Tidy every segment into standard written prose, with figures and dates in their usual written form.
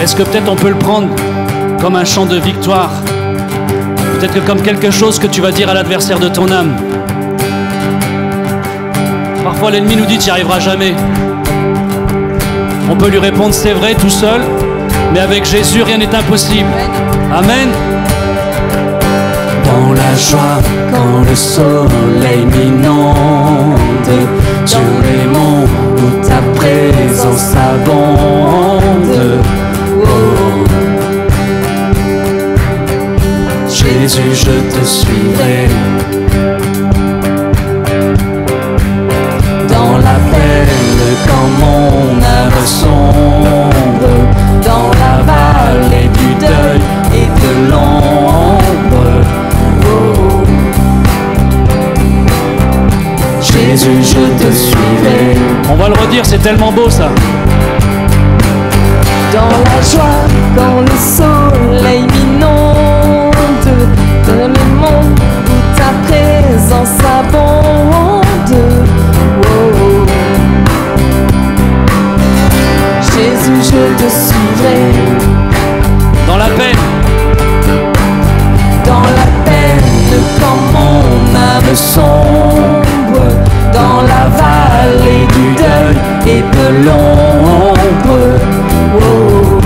Est-ce que peut-être on peut le prendre comme un chant de victoire? Peut-être que comme quelque chose que tu vas dire à l'adversaire de ton âme. Parfois l'ennemi nous dit tu n'y arriveras jamais. On peut lui répondre c'est vrai tout seul, mais avec Jésus rien n'est impossible. Amen. Dans la joie, quand le soleil m'inonde, sur les monts où ta présence abonde. Oh. Jésus, je te suivrai. Dans la peine, quand mon âme sombre, dans la vallée du deuil et de l'ombre. Oh. Jésus, je te suivrai. On va le redire, c'est tellement beau ça. Dans la joie, quand le soleil m'inonde, dans le monde où ta présence abonde. Oh. Jésus, je te suivrai. Dans la peine, dans la peine, quand mon âme sombre, dans la vallée du deuil et de l'ombre. Oh.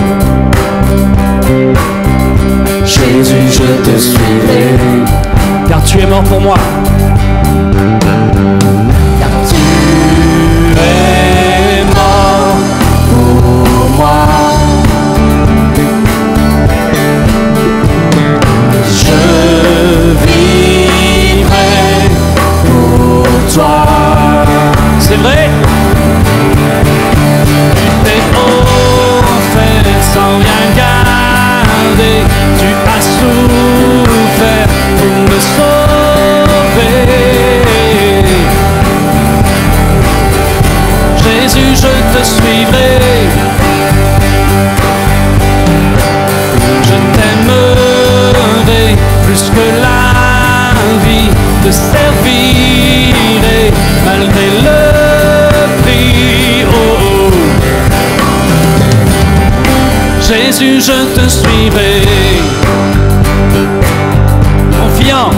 Jésus, je te suivrai. car tu es mort pour moi. Car tu es mort pour moi. Je vivrai pour toi. C'est vrai. Tu t'es offert sans rien garder. Tu as souffert pour me sauver. Jésus, je te suivrai. Je t'aimerai plus que la vie. Te servirai malgré le prix. Oh, oh. Jésus, je te suivrai. Confiant,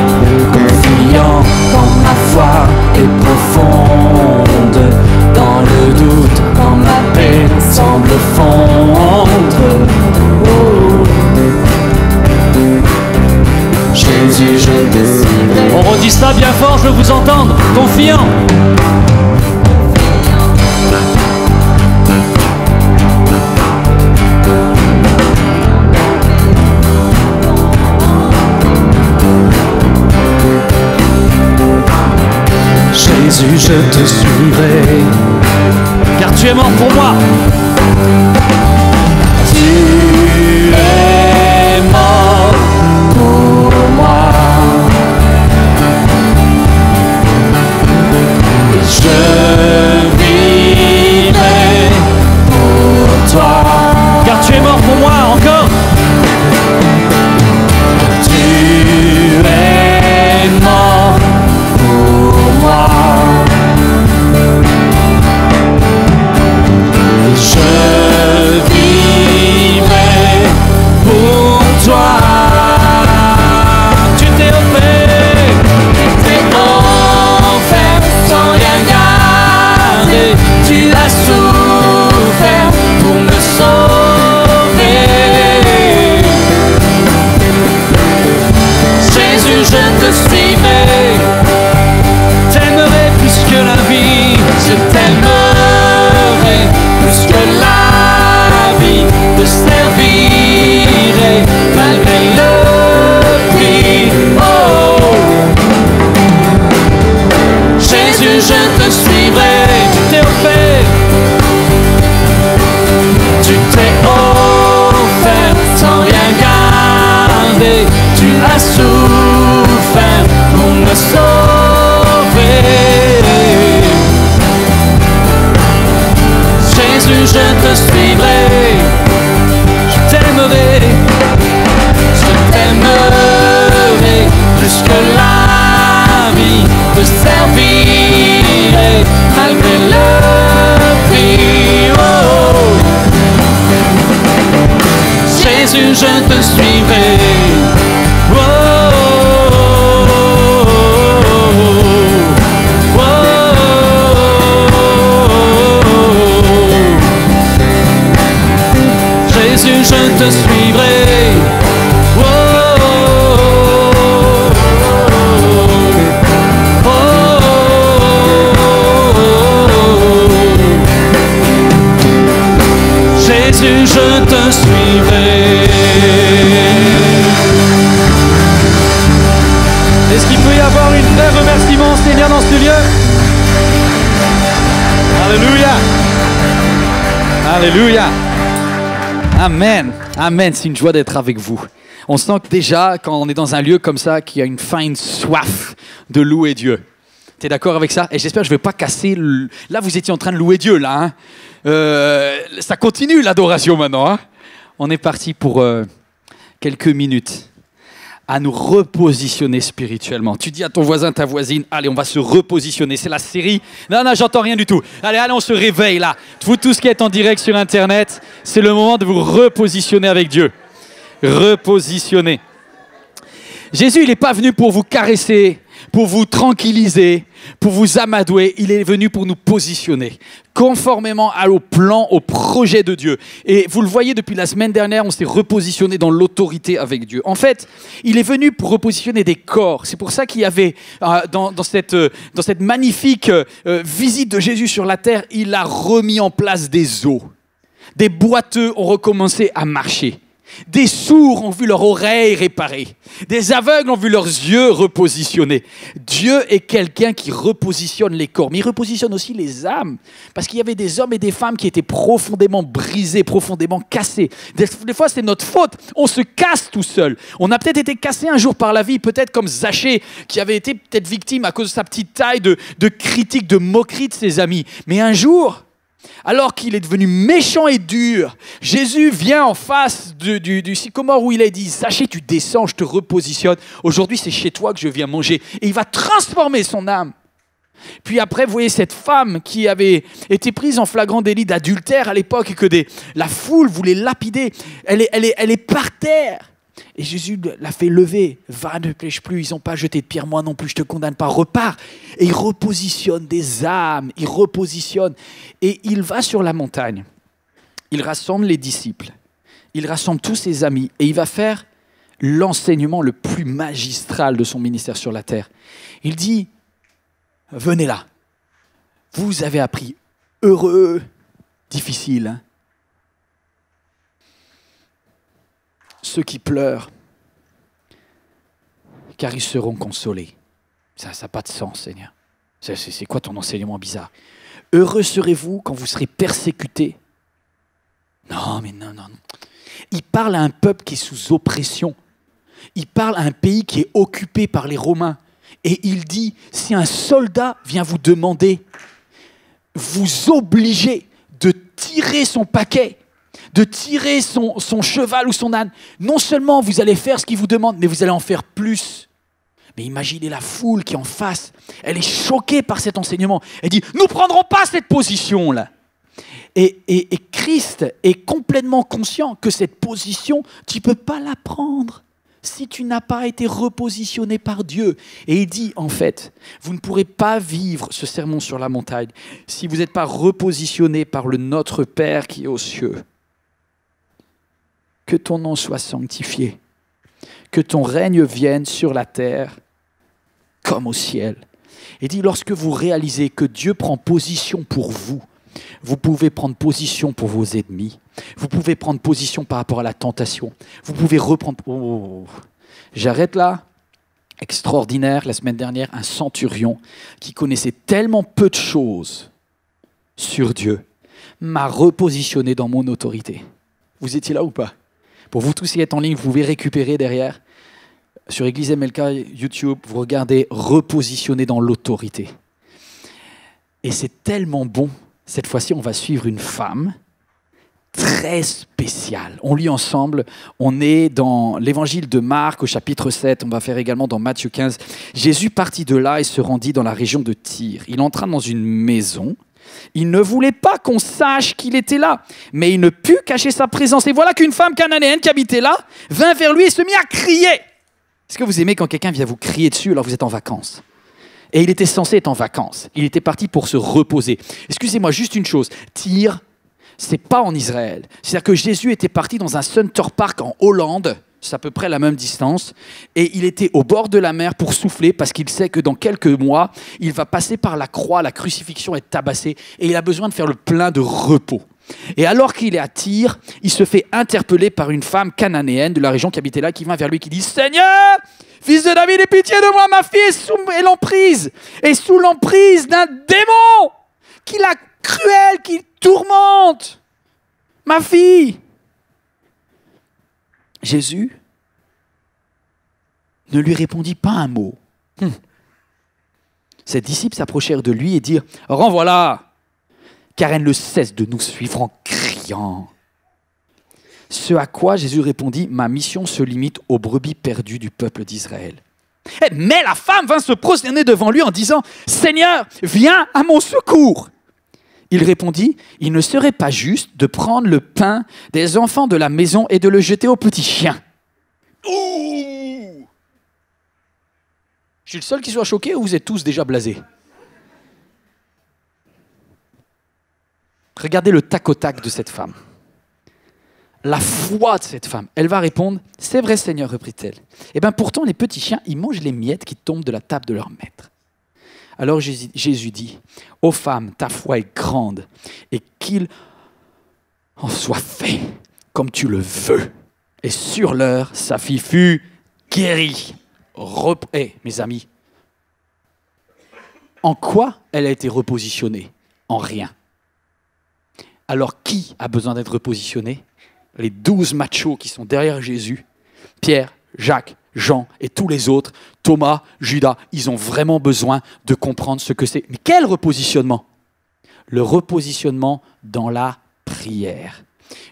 Confiant quand ma foi est profonde, dans le doute quand ma paix semble fondre. Oh. Jésus, je te suivrai. on redit ça bien fort, je veux vous entendre. Confiant, Jésus, je te suivrai. car tu es mort pour moi. Tu es mort pour moi. Et je vivrai pour toi. Car tu es mort pour moi encore. Tu es mort pour moi. Et je Jésus, je te suivrai. Oh, oh, oh, oh. Jésus, je te suivrai. Oh, oh, oh, oh. Jésus, je te suivrai. Est-ce qu'il peut y avoir une vraie remerciement, Seigneur, dans ce lieu? Alléluia. Alléluia. Amen. Amen. C'est une joie d'être avec vous. On sent que déjà, quand on est dans un lieu comme ça, qu'il y a une faim, une soif de louer Dieu. Tu es d'accord avec ça? Et j'espère que je ne vais pas casser... Là, vous étiez en train de louer Dieu, là. Hein? Ça continue, l'adoration, maintenant. Hein? On est parti pour quelques minutes à nous repositionner spirituellement. Tu dis à ton voisin, ta voisine, allez, on va se repositionner. C'est la série. Non, j'entends rien du tout. Allez, on se réveille, là. Vous tous qui êtes en direct sur Internet, c'est le moment de vous repositionner avec Dieu. Repositionner. Jésus, il n'est pas venu pour vous caresser, pour vous tranquilliser, pour vous amadouer. Il est venu pour nous positionner, conformément au plan, au projet de Dieu. Et vous le voyez, depuis la semaine dernière, on s'est repositionné dans l'autorité avec Dieu. En fait, il est venu pour repositionner des corps. C'est pour ça qu'il y avait, dans cette magnifique visite de Jésus sur la terre, il a remis en place des os. Des boiteux ont recommencé à marcher. Des sourds ont vu leurs oreilles réparées. Des aveugles ont vu leurs yeux repositionnés. Dieu est quelqu'un qui repositionne les corps, mais il repositionne aussi les âmes. Parce qu'il y avait des hommes et des femmes qui étaient profondément brisés, profondément cassés. Des fois, c'est notre faute. On se casse tout seul. On a peut-être été cassé un jour par la vie, peut-être comme Zachée, qui avait été peut-être victime à cause de sa petite taille, de critiques, de moqueries de ses amis. Mais un jour... alors qu'il est devenu méchant et dur, Jésus vient en face du sycomore où il a dit « Zachée, tu descends, je te repositionne. Aujourd'hui, c'est chez toi que je viens manger. » Et il va transformer son âme. Puis après, vous voyez cette femme qui avait été prise en flagrant délit d'adultère à l'époque et que la foule voulait lapider. Elle est par terre. Et Jésus l'a fait lever. « Va, ne pêche plus, ils n'ont pas jeté de pierre, moi non plus, je ne te condamne pas, repars. » Et il repositionne des âmes, il repositionne. Et il va sur la montagne. Il rassemble les disciples. Il rassemble tous ses amis. Et il va faire l'enseignement le plus magistral de son ministère sur la terre. Il dit, « Venez là. Vous avez appris heureux, difficile, hein? Ceux qui pleurent, car ils seront consolés. » Ça n'a pas de sens, Seigneur. C'est quoi ton enseignement bizarre? Heureux serez-vous quand vous serez persécutés? Non, mais non. Il parle à un peuple qui est sous oppression. Il parle à un pays qui est occupé par les Romains. Et il dit, si un soldat vient vous demander, vous obligez de tirer son paquet, de tirer son cheval ou son âne, non seulement vous allez faire ce qu'il vous demande, mais vous allez en faire plus. Mais imaginez la foule qui est en face. Elle est choquée par cet enseignement. Elle dit, nous ne prendrons pas cette position-là. Et Christ est complètement conscient que cette position, tu ne peux pas la prendre si tu n'as pas été repositionné par Dieu. Et il dit, en fait, vous ne pourrez pas vivre ce sermon sur la montagne si vous n'êtes pas repositionné par le Notre Père qui est aux cieux. Que ton nom soit sanctifié, que ton règne vienne sur la terre comme au ciel. Il dit, lorsque vous réalisez que Dieu prend position pour vous, vous pouvez prendre position pour vos ennemis. Vous pouvez prendre position par rapport à la tentation. Vous pouvez reprendre... Oh, j'arrête là. Extraordinaire, la semaine dernière, un centurion qui connaissait tellement peu de choses sur Dieu m'a repositionné dans mon autorité. Vous étiez là ou pas? Pour vous tous qui êtes en ligne, vous pouvez récupérer derrière. Sur Église MLK, YouTube, vous regardez repositionner dans l'autorité. Et c'est tellement bon. Cette fois-ci, on va suivre une femme très spéciale. On lit ensemble, on est dans l'évangile de Marc au chapitre 7, on va faire également dans Matthieu 15. Jésus partit de là et se rendit dans la région de Tyr. Il entra dans une maison Il ne voulait pas qu'on sache qu'il était là, mais il ne put cacher sa présence. Et voilà qu'une femme cananéenne qui habitait là vint vers lui et se mit à crier. Est-ce que vous aimez quand quelqu'un vient vous crier dessus alors que vous êtes en vacances? Et il était censé être en vacances. Il était parti pour se reposer. Excusez-moi, juste une chose. Tyr, c'est pas en Israël. C'est-à-dire que Jésus était parti dans un Center Park en Hollande, c'est à peu près la même distance, et il était au bord de la mer pour souffler parce qu'il sait que dans quelques mois, il va passer par la croix, la crucifixion est tabassée, et il a besoin de faire le plein de repos. Et alors qu'il est à Tyr, il se fait interpeller par une femme cananéenne de la région qui habitait là, qui vient vers lui, qui dit « Seigneur, fils de David, aie pitié de moi, ma fille est sous l'emprise d'un démon qui la cruelle, qui tourmente ma fille. » Jésus ne lui répondit pas un mot. Ses disciples s'approchèrent de lui et dirent « Renvoie-la !» car elle ne cesse de nous suivre en criant. Ce à quoi Jésus répondit, ma mission se limite aux brebis perdues du peuple d'Israël. Mais la femme vint se prosterner devant lui en disant, Seigneur, viens à mon secours. Il répondit, il ne serait pas juste de prendre le pain des enfants de la maison et de le jeter aux petits chiens. Ouh! Je suis le seul qui soit choqué ou vous êtes tous déjà blasés? Regardez le tac au tac de cette femme. La foi de cette femme. Elle va répondre, c'est vrai Seigneur, reprit-elle. Eh bien pourtant les petits chiens, ils mangent les miettes qui tombent de la table de leur maître. Alors Jésus dit, ô femme, ta foi est grande et qu'il en soit fait comme tu le veux. Et sur l'heure, sa fille fut guérie. Mes amis, en quoi elle a été repositionnée? En rien. Alors, qui a besoin d'être repositionné? Les 12 machos qui sont derrière Jésus, Pierre, Jacques, Jean et tous les autres, Thomas, Judas, ils ont vraiment besoin de comprendre ce que c'est. Mais quel repositionnement? Le repositionnement dans la prière.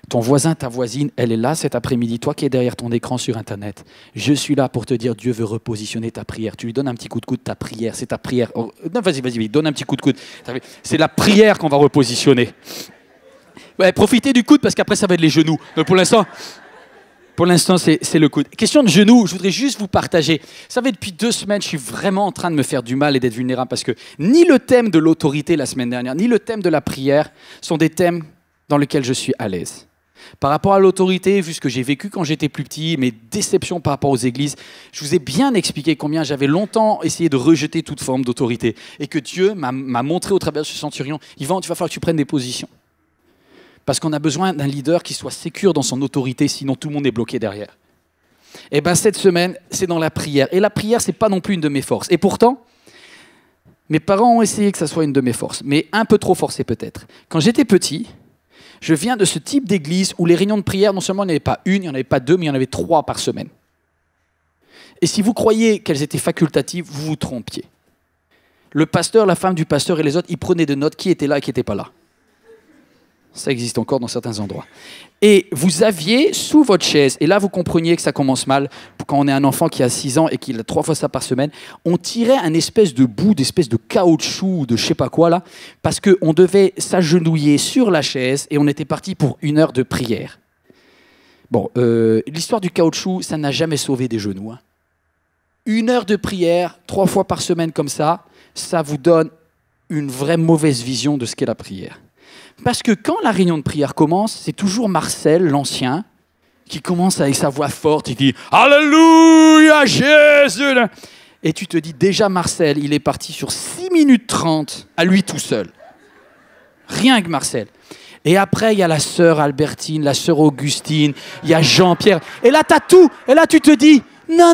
Ton voisin, ta voisine, elle est là cet après-midi. Toi qui es derrière ton écran sur Internet, je suis là pour te dire, Dieu veut repositionner ta prière. Tu lui donnes un petit coup de coude, ta prière, c'est ta prière. Oh, non, vas-y, donne un petit coup de coude. C'est la prière qu'on va repositionner. Ouais, profitez du coude parce qu'après ça va être les genoux. Donc pour l'instant, c'est le coude. Question de genoux, je voudrais juste vous partager. Vous savez, depuis 2 semaines, je suis vraiment en train de me faire du mal et d'être vulnérable parce que ni le thème de l'autorité la semaine dernière, ni le thème de la prière sont des thèmes dans lesquels je suis à l'aise. Par rapport à l'autorité, vu ce que j'ai vécu quand j'étais plus petit, mes déceptions par rapport aux églises, je vous ai bien expliqué combien j'avais longtemps essayé de rejeter toute forme d'autorité et que Dieu m'a montré au travers de ce centurion, Yvan, tu vas falloir que tu prennes des positions. Parce qu'on a besoin d'un leader qui soit sécure dans son autorité, sinon tout le monde est bloqué derrière. Et bien cette semaine, c'est dans la prière. Et la prière, c'est pas non plus une de mes forces. Et pourtant, mes parents ont essayé que ça soit une de mes forces, mais un peu trop forcé peut-être. Quand j'étais petit, je viens de ce type d'église où les réunions de prière, non seulement il n'y en avait pas une, il n'y en avait pas 2, mais il y en avait 3 par semaine. Et si vous croyez qu'elles étaient facultatives, vous vous trompiez. Le pasteur, la femme du pasteur et les autres, ils prenaient des notes qui étaient là et qui n'étaient pas là. Ça existe encore dans certains endroits. Et vous aviez sous votre chaise, et là vous compreniez que ça commence mal, quand on est un enfant qui a 6 ans et qu'il a 3 fois ça par semaine, on tirait un espèce de bout, d'espèce de caoutchouc, de je sais pas quoi là, parce qu'on devait s'agenouiller sur la chaise et on était parti pour 1 heure de prière. Bon, l'histoire du caoutchouc, ça n'a jamais sauvé des genoux. 1 heure de prière, 3 fois par semaine comme ça vous donne une vraie mauvaise vision de ce qu'est la prière. Parce que quand la réunion de prière commence, c'est toujours Marcel, l'ancien, qui commence avec sa voix forte, il dit « Alléluia, Jésus !» Et tu te dis, déjà Marcel, il est parti sur 6 minutes 30 à lui tout seul. Rien que Marcel. Et après, il y a la sœur Albertine, la sœur Augustine, il y a Jean-Pierre. Et là, tu as tout. Et là, tu te dis, non.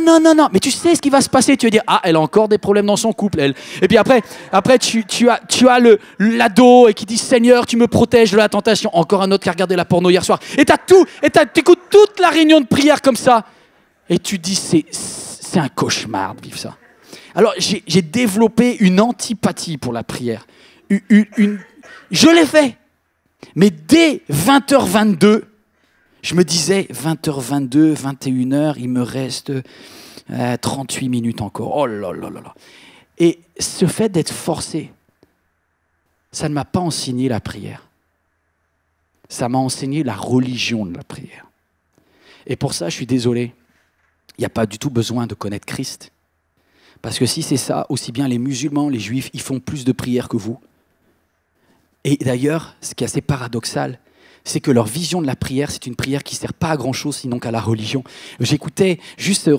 Mais tu sais ce qui va se passer. Tu vas dire, ah, elle a encore des problèmes dans son couple, elle. Et puis après tu as l'ado et qui dit, Seigneur, tu me protèges de la tentation. Encore un autre qui a regardé la porno hier soir. Et tu as tout. Et tu écoutes toute la réunion de prière comme ça. Et tu dis, c'est un cauchemar de vivre ça. Alors, j'ai développé une antipathie pour la prière. Je l'ai fait. Mais dès 20h22, je me disais, 20h22, 21h, il me reste 38 minutes encore. Oh là là là là. Et ce fait d'être forcé, ça ne m'a pas enseigné la prière. Ça m'a enseigné la religion de la prière. Et pour ça, je suis désolé, il n'y a pas du tout besoin de connaître Christ. Parce que si c'est ça, aussi bien les musulmans, les juifs, ils font plus de prières que vous. Et d'ailleurs, ce qui est assez paradoxal, c'est que leur vision de la prière, c'est une prière qui ne sert pas à grand-chose, sinon qu'à la religion. J'écoutais juste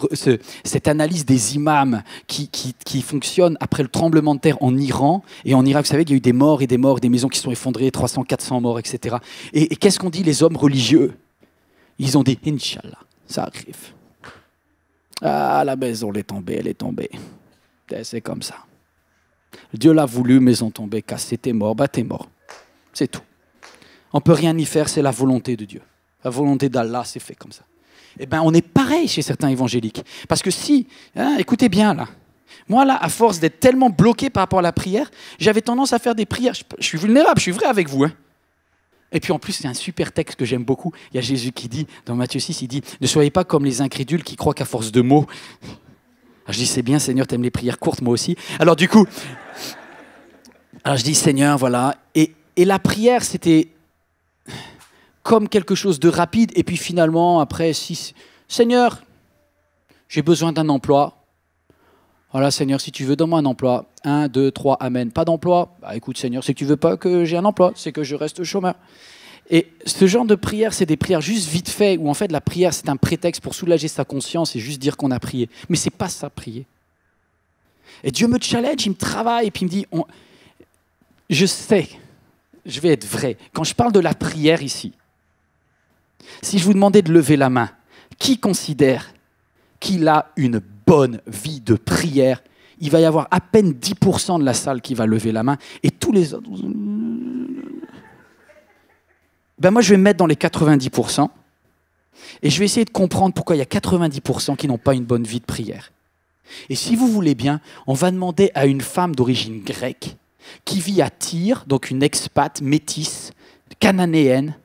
cette analyse des imams qui fonctionne après le tremblement de terre en Iran. Et en Irak, vous savez qu'il y a eu des morts et des morts, des maisons qui sont effondrées, 300, 400 morts, etc. Et qu'est-ce qu'ont dit les hommes religieux? Ils ont dit « Inch'Allah, ça arrive. Ah, la maison elle est tombée. C'est comme ça. Dieu l'a voulu, maison tombée, cassée, t'es mort, t'es mort. C'est tout. On ne peut rien y faire, c'est la volonté de Dieu. La volonté d'Allah, c'est fait comme ça. Eh bien, on est pareil chez certains évangéliques. Parce que si, écoutez bien là, moi là, à force d'être tellement bloqué par rapport à la prière, j'avais tendance à faire des prières. Je suis vulnérable, je suis vrai avec vous. Et puis en plus, c'est un super texte que j'aime beaucoup. Il y a Jésus qui dit, dans Matthieu 6, il dit « Ne soyez pas comme les incrédules qui croient qu'à force de mots... » Alors je dis « C'est bien, Seigneur, t'aimes les prières courtes, moi aussi. » Alors du coup, je dis « Seigneur, voilà. » Et la prière, c'était comme quelque chose de rapide. Et puis finalement, après, Seigneur, j'ai besoin d'un emploi. Voilà, Seigneur, si tu veux, donne-moi un emploi. 1, 2, 3, amen. Pas d'emploi? Bah écoute, Seigneur, c'est que tu veux pas que j'ai un emploi, c'est que je reste chômeur. Et ce genre de prière, c'est des prières juste vite fait, où en fait la prière, c'est un prétexte pour soulager sa conscience et juste dire qu'on a prié. Mais c'est pas ça, prier. Et Dieu me challenge, il me travaille, et puis il me dit, je sais, je vais être vrai. Quand je parle de la prière ici, si je vous demandais de lever la main, qui considère qu'il a une bonne vie de prière? Il va y avoir à peine 10% de la salle qui va lever la main, et tous les autres... Ben moi, je vais me mettre dans les 90%, et je vais essayer de comprendre pourquoi il y a 90% qui n'ont pas une bonne vie de prière. Et si vous voulez bien, on va demander à une femme d'origine grecque, qui vit à Tyr, donc une expat métisse, cananéenne.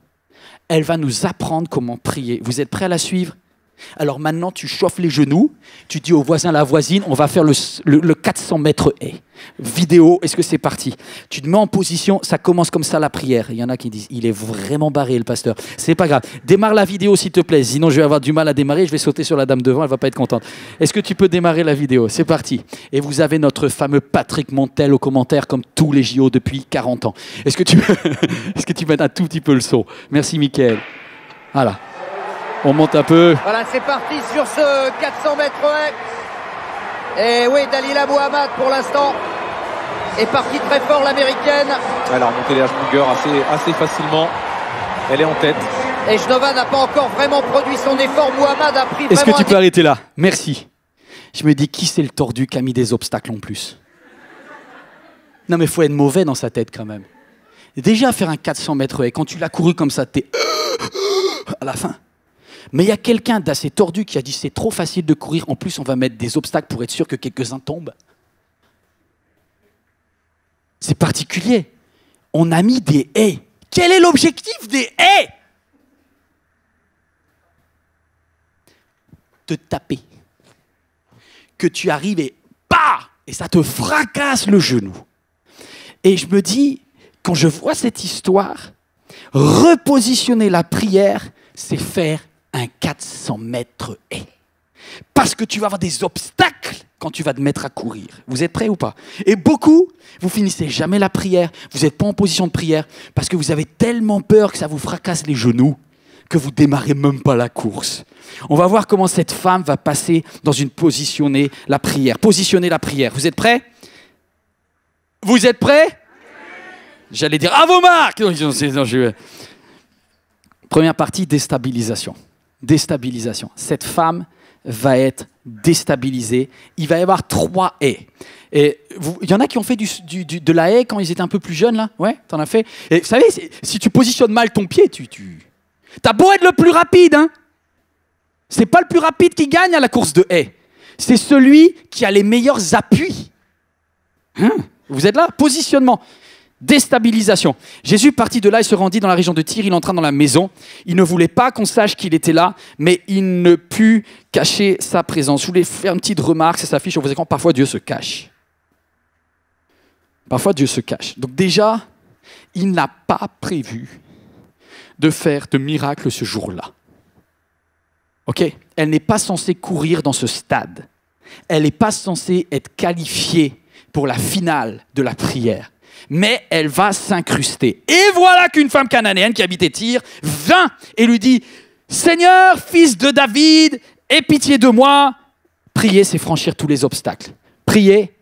Elle va nous apprendre comment prier. Vous êtes prêts à la suivre? Alors maintenant, tu chauffes les genoux, tu dis au voisin, la voisine, on va faire le 400 mètres haie. Vidéo, est-ce que c'est parti? Tu te mets en position, ça commence comme ça la prière. Il y en a qui disent, il est vraiment barré le pasteur. C'est pas grave. Démarre la vidéo s'il te plaît, sinon je vais avoir du mal à démarrer, je vais sauter sur la dame devant, elle va pas être contente. Est-ce que tu peux démarrer la vidéo? C'est parti. Et vous avez notre fameux Patrick Montel au commentaire, comme tous les JO depuis 40 ans. Est-ce que tu mets un tout petit peu le son? Merci Mickaël. Voilà. On monte un peu. Voilà, c'est parti sur ce 400 mètres haie. Et oui, Dalila Mohamed, pour l'instant, est partie très fort, l'américaine. Elle a remonté les longueurs assez facilement. Elle est en tête. Et Genova n'a pas encore vraiment produit son effort. Mohamed a pris vraiment... Est-ce que tu peux arrêter là? Merci. Je me dis, qui c'est le tordu qui a mis des obstacles en plus? Non, mais il faut être mauvais dans sa tête quand même. Déjà, faire un 400 mètres haie, quand tu l'as couru comme ça, t'es à la fin. Mais il y a quelqu'un d'assez tordu qui a dit c'est trop facile de courir, en plus on va mettre des obstacles pour être sûr que quelques-uns tombent. C'est particulier. On a mis des haies. Quel est l'objectif des haies? Te taper. Que tu arrives et bah! Et ça te fracasse le genou. Et je me dis, quand je vois cette histoire, repositionner la prière, c'est faire un 400 mètres haie. Parce que tu vas avoir des obstacles quand tu vas te mettre à courir. Vous êtes prêts ou pas? Et beaucoup, vous finissez jamais la prière, vous n'êtes pas en position de prière, parce que vous avez tellement peur que ça vous fracasse les genoux, que vous démarrez même pas la course. On va voir comment cette femme va passer dans une positionner la prière. Positionner la prière. Vous êtes prêts? Vous êtes prêts? J'allais dire à vos marques. Non, Première partie, déstabilisation. Déstabilisation. Cette femme va être déstabilisée. Il va y avoir 3 haies. Et il y en a qui ont fait de la haie quand ils étaient un peu plus jeunes, là? Ouais, t'en as fait? Et vous savez, si tu positionnes mal ton pied, t'as beau être le plus rapide, hein? C'est pas le plus rapide qui gagne à la course de haie. C'est celui qui a les meilleurs appuis. Hein? Vous êtes là? Positionnement. Déstabilisation. Jésus partit de là et se rendit dans la région de Tyr. Il entra dans la maison. Il ne voulait pas qu'on sache qu'il était là, mais il ne put cacher sa présence. Je voulais faire une petite remarque, ça s'affiche sur vos écrans. Parfois, Dieu se cache. Parfois, Dieu se cache. Donc déjà, il n'a pas prévu de faire de miracle ce jour-là. Ok? Elle n'est pas censée courir dans ce stade. Elle n'est pas censée être qualifiée pour la finale de la prière. Mais elle va s'incruster. Et voilà qu'une femme cananéenne qui habitait Tyr vint et lui dit « Seigneur, fils de David, aie pitié de moi !» Prier, c'est franchir tous les obstacles. Prier,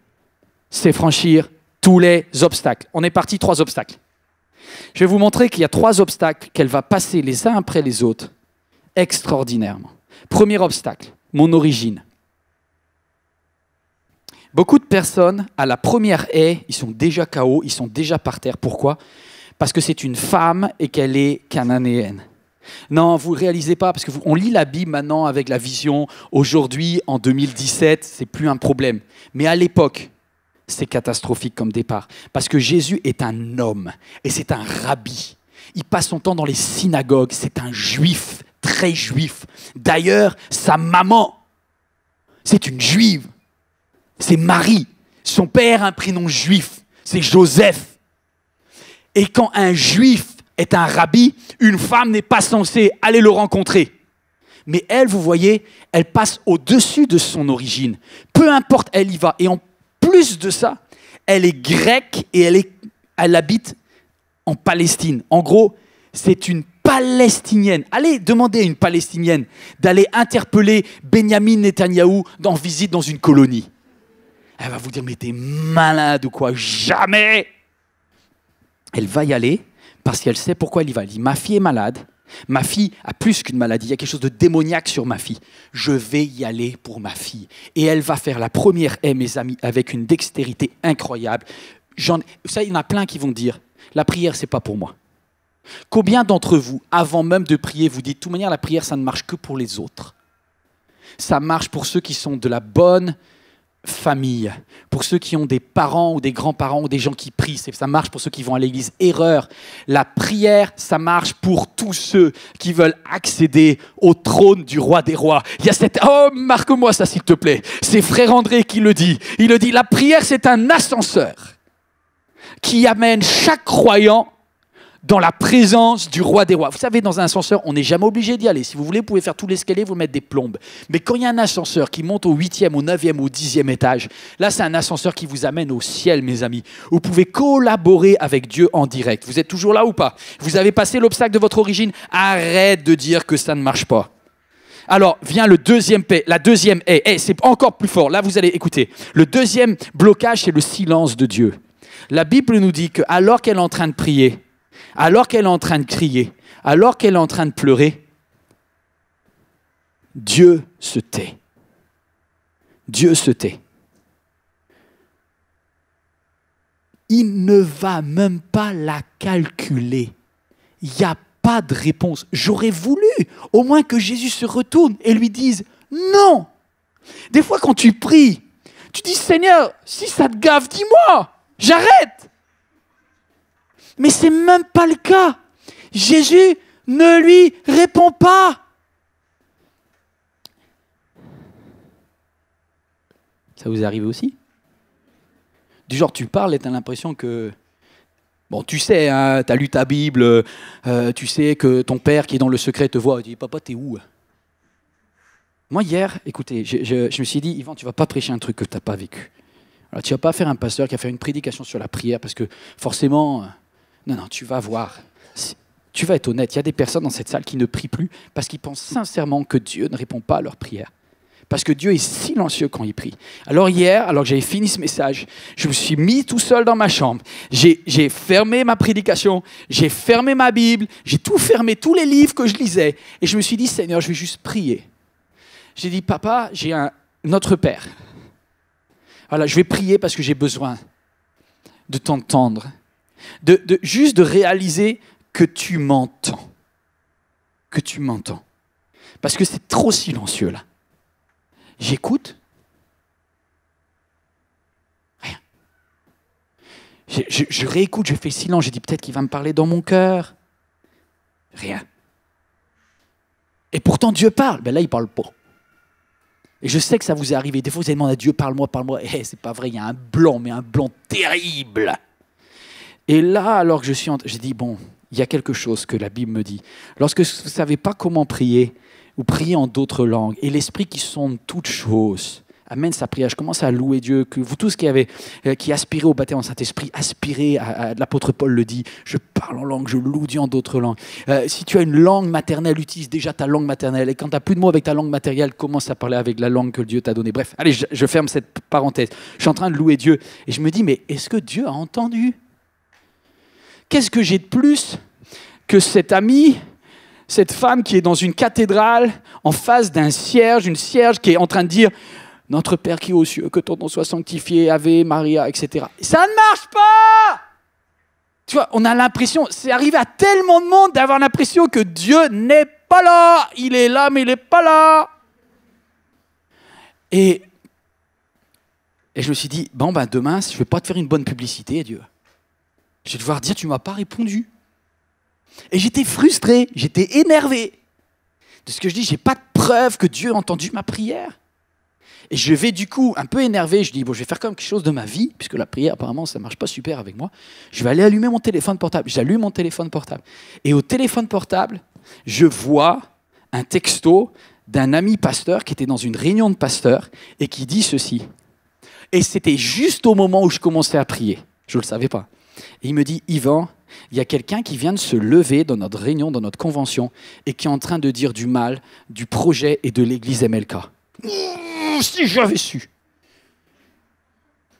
c'est franchir tous les obstacles. On est parti 3 obstacles. Je vais vous montrer qu'il y a 3 obstacles qu'elle va passer les uns après les autres extraordinairement. Premier obstacle, mon origine. Beaucoup de personnes, à la première haie, ils sont déjà KO, ils sont déjà par terre. Pourquoi? Parce que c'est une femme et qu'elle est cananéenne. Non, vous ne réalisez pas, parce qu'on lit la Bible maintenant avec la vision. Aujourd'hui, en 2017, c'est plus un problème. Mais à l'époque, c'est catastrophique comme départ. Parce que Jésus est un homme et c'est un rabbi. Il passe son temps dans les synagogues. C'est un juif, très juif. D'ailleurs, sa maman, c'est une juive. C'est Marie. Son père a un prénom juif. C'est Joseph. Et quand un juif est un rabbi, une femme n'est pas censée aller le rencontrer. Mais elle, vous voyez, elle passe au-dessus de son origine. Peu importe, elle y va. Et en plus de ça, elle est grecque et elle habite en Palestine. En gros, c'est une Palestinienne. Allez demander à une Palestinienne d'aller interpeller Benjamin Netanyahou en visite dans une colonie. Elle va vous dire, mais t'es malade ou quoi? Jamais! Elle va y aller parce qu'elle sait pourquoi elle y va. Elle dit, ma fille est malade. Ma fille a plus qu'une maladie. Il y a quelque chose de démoniaque sur ma fille. Je vais y aller pour ma fille. Et elle va faire la première haie, mes amis, avec une dextérité incroyable. Ça, il y en a plein qui vont dire, la prière, c'est pas pour moi. Combien d'entre vous, avant même de prier, vous dites, de toute manière, la prière, ça ne marche que pour les autres. Ça marche pour ceux qui sont de la bonne famille, pour ceux qui ont des parents ou des grands-parents ou des gens qui prient, ça marche pour ceux qui vont à l'église. Erreur. La prière, ça marche pour tous ceux qui veulent accéder au trône du roi des rois. Il y a cette... Oh, marque-moi ça s'il te plaît. C'est frère André qui le dit. Il le dit, la prière c'est un ascenseur qui amène chaque croyant dans la présence du roi des rois. Vous savez, dans un ascenseur, on n'est jamais obligé d'y aller. Si vous voulez, vous pouvez faire tout l'escalier, vous mettre des plombes. Mais quand il y a un ascenseur qui monte au 8e, au 9e, au 10e étage, là, c'est un ascenseur qui vous amène au ciel, mes amis. Vous pouvez collaborer avec Dieu en direct. Vous êtes toujours là ou pas? Vous avez passé l'obstacle de votre origine? Arrête de dire que ça ne marche pas. Alors, vient la deuxième haie. C'est encore plus fort. Là, vous allez écouter. Le deuxième blocage, c'est le silence de Dieu. La Bible nous dit qu'alors qu'elle est en train de prier, alors qu'elle est en train de crier, alors qu'elle est en train de pleurer, Dieu se tait. Dieu se tait. Il ne va même pas la calculer. Il n'y a pas de réponse. J'aurais voulu au moins que Jésus se retourne et lui dise non. Des fois quand tu pries, tu dis Seigneur, si ça te gave, dis-moi, j'arrête. Mais ce n'est même pas le cas. Jésus ne lui répond pas. Ça vous arrive aussi? Du genre, tu parles et tu as l'impression que... Bon, tu sais, hein, tu as lu ta Bible, tu sais que ton père qui est dans le secret te voit et dit « Papa, t'es où ?» Moi, hier, écoutez, je me suis dit « Yvan, tu ne vas pas prêcher un truc que tu n'as pas vécu. Alors, tu ne vas pas faire un pasteur qui a fait une prédication sur la prière parce que forcément... Non, tu vas voir. Tu vas être honnête, il y a des personnes dans cette salle qui ne prient plus parce qu'ils pensent sincèrement que Dieu ne répond pas à leurs prières. Parce que Dieu est silencieux quand il prie. Alors hier, alors que j'avais fini ce message, je me suis mis tout seul dans ma chambre. J'ai fermé ma prédication, j'ai fermé ma Bible, j'ai tout fermé, tous les livres que je lisais. Et je me suis dit, Seigneur, je vais juste prier. J'ai dit, Papa, j'ai notre Père. Voilà, je vais prier parce que j'ai besoin de t'entendre. Juste de réaliser que tu m'entends. Que tu m'entends. Parce que c'est trop silencieux là. J'écoute. Rien. Je réécoute, je fais silence. Je dis peut-être qu'il va me parler dans mon cœur. Rien. Et pourtant Dieu parle. Ben là, il ne parle pas. Et je sais que ça vous est arrivé. Des fois, vous avez demandé à Dieu, parle-moi. C'est pas vrai, il y a un blanc, mais un blanc terrible. Et là, alors que j'ai dit, bon, il y a quelque chose que la Bible me dit. Lorsque vous ne savez pas comment prier, ou prier en d'autres langues, et l'Esprit qui sonde toutes choses, amène sa prière. Je commence à louer Dieu, que vous tous qui aspirez au baptême en Saint-Esprit, aspirez, l'apôtre Paul le dit, je parle en langue, je loue Dieu en d'autres langues. Si tu as une langue maternelle, utilise déjà ta langue maternelle. Et quand tu n'as plus de mots avec ta langue maternelle, commence à parler avec la langue que Dieu t'a donnée. Bref, allez, je ferme cette parenthèse. Je suis en train de louer Dieu. Et je me dis, mais est-ce que Dieu a entendu ? Qu'est-ce que j'ai de plus que cet ami, cette femme qui est dans une cathédrale, en face d'un cierge, une cierge qui est en train de dire « Notre Père qui est aux cieux, que ton nom soit sanctifié, Ave Maria, etc. » Ça ne marche pas! Tu vois, on a l'impression, c'est arrivé à tellement de monde d'avoir l'impression que Dieu n'est pas là. Il est là, mais il n'est pas là. Et je me suis dit, bon, ben demain, je ne vais pas te faire une bonne publicité, Dieu. Je vais devoir dire, tu ne m'as pas répondu. Et j'étais frustré, j'étais énervé. De ce que je dis, je n'ai pas de preuve que Dieu a entendu ma prière. Et je vais du coup un peu énervé, je dis, bon, je vais faire comme quelque chose de ma vie, puisque la prière, apparemment, ça ne marche pas super avec moi. Je vais aller allumer mon téléphone portable. J'allume mon téléphone portable. Et au téléphone portable, je vois un texto d'un ami pasteur qui était dans une réunion de pasteurs et qui dit ceci. Et c'était juste au moment où je commençais à prier. Je ne le savais pas. Et il me dit, Yvan, il y a quelqu'un qui vient de se lever dans notre réunion, dans notre convention, et qui est en train de dire du mal du projet et de l'église MLK. Si j'avais su.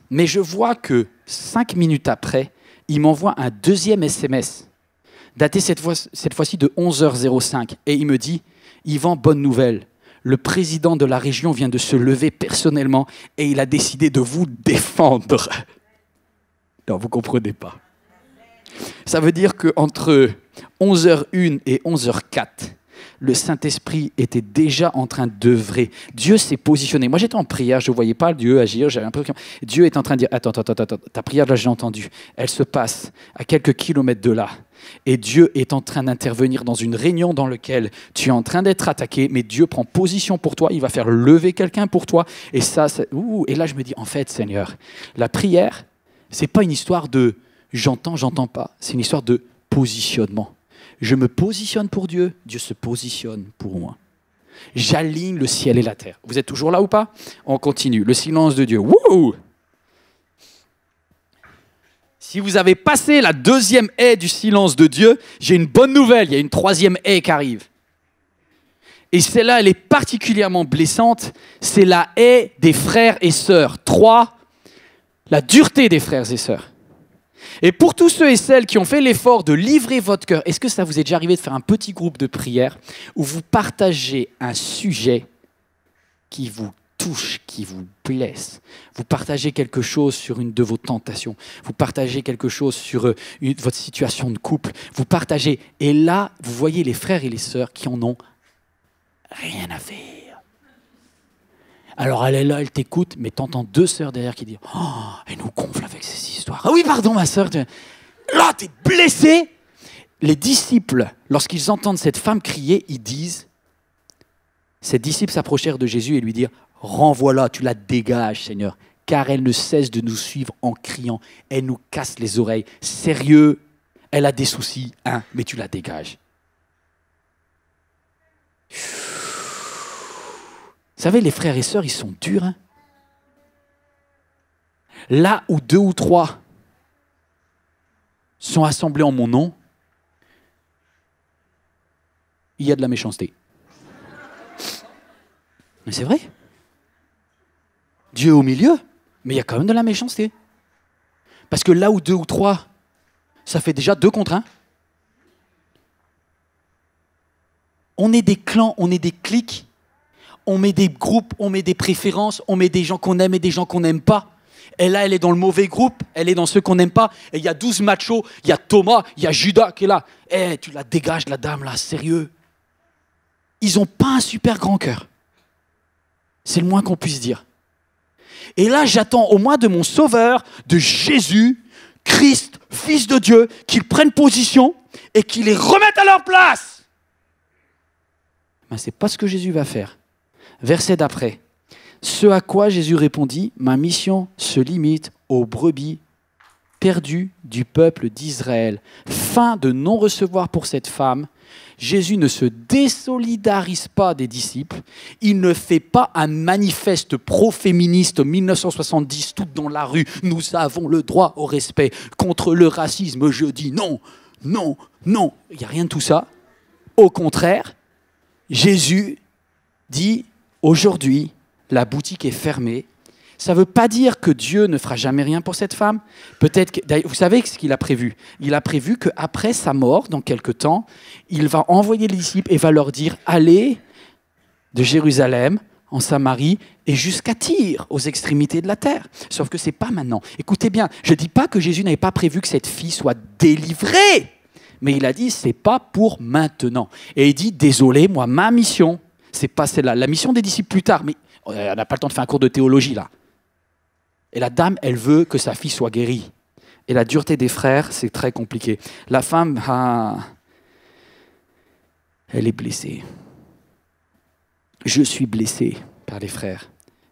Mais je vois que 5 minutes après, il m'envoie un deuxième SMS, daté cette fois-ci de 11h05, et il me dit, Yvan, bonne nouvelle, le président de la région vient de se lever personnellement et il a décidé de vous défendre. Non, vous ne comprenez pas. Ça veut dire qu'entre 11h01 et 11h04, le Saint-Esprit était déjà en train d'œuvrer. Dieu s'est positionné. Moi, j'étais en prière, je ne voyais pas Dieu agir. J'avais l'impression que Dieu est en train de dire, attends, ta prière, là, j'ai entendu. Elle se passe à quelques kilomètres de là. Et Dieu est en train d'intervenir dans une réunion dans laquelle tu es en train d'être attaqué, mais Dieu prend position pour toi, il va faire lever quelqu'un pour toi. Et et là, je me dis, en fait, Seigneur, la prière, ce n'est pas une histoire de j'entends pas. C'est une histoire de positionnement. Je me positionne pour Dieu, Dieu se positionne pour moi. J'aligne le ciel et la terre. Vous êtes toujours là ou pas? On continue. Le silence de Dieu. Wouh! Si vous avez passé la deuxième haie du silence de Dieu, j'ai une bonne nouvelle. Il y a une troisième haie qui arrive. Et celle-là, elle est particulièrement blessante. C'est la haie des frères et sœurs. 3, la dureté des frères et sœurs. Et pour tous ceux et celles qui ont fait l'effort de livrer votre cœur, est-ce que ça vous est déjà arrivé de faire un petit groupe de prière où vous partagez un sujet qui vous touche, qui vous blesse? Vous partagez quelque chose sur une de vos tentations. Vous partagez quelque chose sur votre situation de couple. Vous partagez. Et là, vous voyez les frères et les sœurs qui en ont rien à faire. Alors elle est là, elle t'écoute, mais t'entends 2 sœurs derrière qui disent « Oh, elle nous gonfle avec ces histoires. »« Ah oui, pardon ma sœur. » Là, t'es blessé. Les disciples, lorsqu'ils entendent cette femme crier, ils disent, ces disciples s'approchèrent de Jésus et lui dirent « Renvoie-la, tu la dégages, Seigneur, car elle ne cesse de nous suivre en criant. Elle nous casse les oreilles. Sérieux, elle a des soucis, hein, mais tu la dégages. » Vous savez, les frères et sœurs, ils sont durs. Hein? Là où 2 ou 3 sont assemblés en mon nom, il y a de la méchanceté. Mais c'est vrai. Dieu est au milieu, mais il y a quand même de la méchanceté. Parce que là où 2 ou 3, ça fait déjà 2 contre 1. On est des clans, on est des cliques. On met des groupes, on met des préférences, on met des gens qu'on aime et des gens qu'on n'aime pas. Et là, elle est dans le mauvais groupe, elle est dans ceux qu'on n'aime pas. Et il y a 12 machos, il y a Thomas, il y a Judas qui est là. Eh, tu la dégages, la dame, là, sérieux. Ils n'ont pas un super grand cœur. C'est le moins qu'on puisse dire. Et là, j'attends au moins de mon Sauveur, de Jésus, Christ, Fils de Dieu, qu'ils prennent position et qu'ils les remettent à leur place. Mais ce n'est pas ce que Jésus va faire. Verset d'après. Ce à quoi Jésus répondit, ma mission se limite aux brebis perdue du peuple d'Israël. Fin de non-recevoir pour cette femme. Jésus ne se désolidarise pas des disciples. Il ne fait pas un manifeste pro-féministe 1970, tout dans la rue. Nous avons le droit au respect. Contre le racisme, je dis non, non, non. Il n'y a rien de tout ça. Au contraire, Jésus dit, aujourd'hui, la boutique est fermée. Ça ne veut pas dire que Dieu ne fera jamais rien pour cette femme. Peut-être que, vous savez ce qu'il a prévu? Il a prévu qu'après sa mort, dans quelque temps, il va envoyer les disciples et va leur dire « Allez de Jérusalem, en Samarie, et jusqu'à Tyr, aux extrémités de la terre. » Sauf que ce n'est pas maintenant. Écoutez bien, je ne dis pas que Jésus n'avait pas prévu que cette fille soit délivrée. Mais il a dit « Ce n'est pas pour maintenant. » Et il dit « Désolé, moi, ma mission, c'est pas celle-là. La mission des disciples plus tard. » Mais on n'a pas le temps de faire un cours de théologie, là. Et la dame, elle veut que sa fille soit guérie. Et la dureté des frères, c'est très compliqué. La femme, elle est blessée. Je suis blessé par les frères.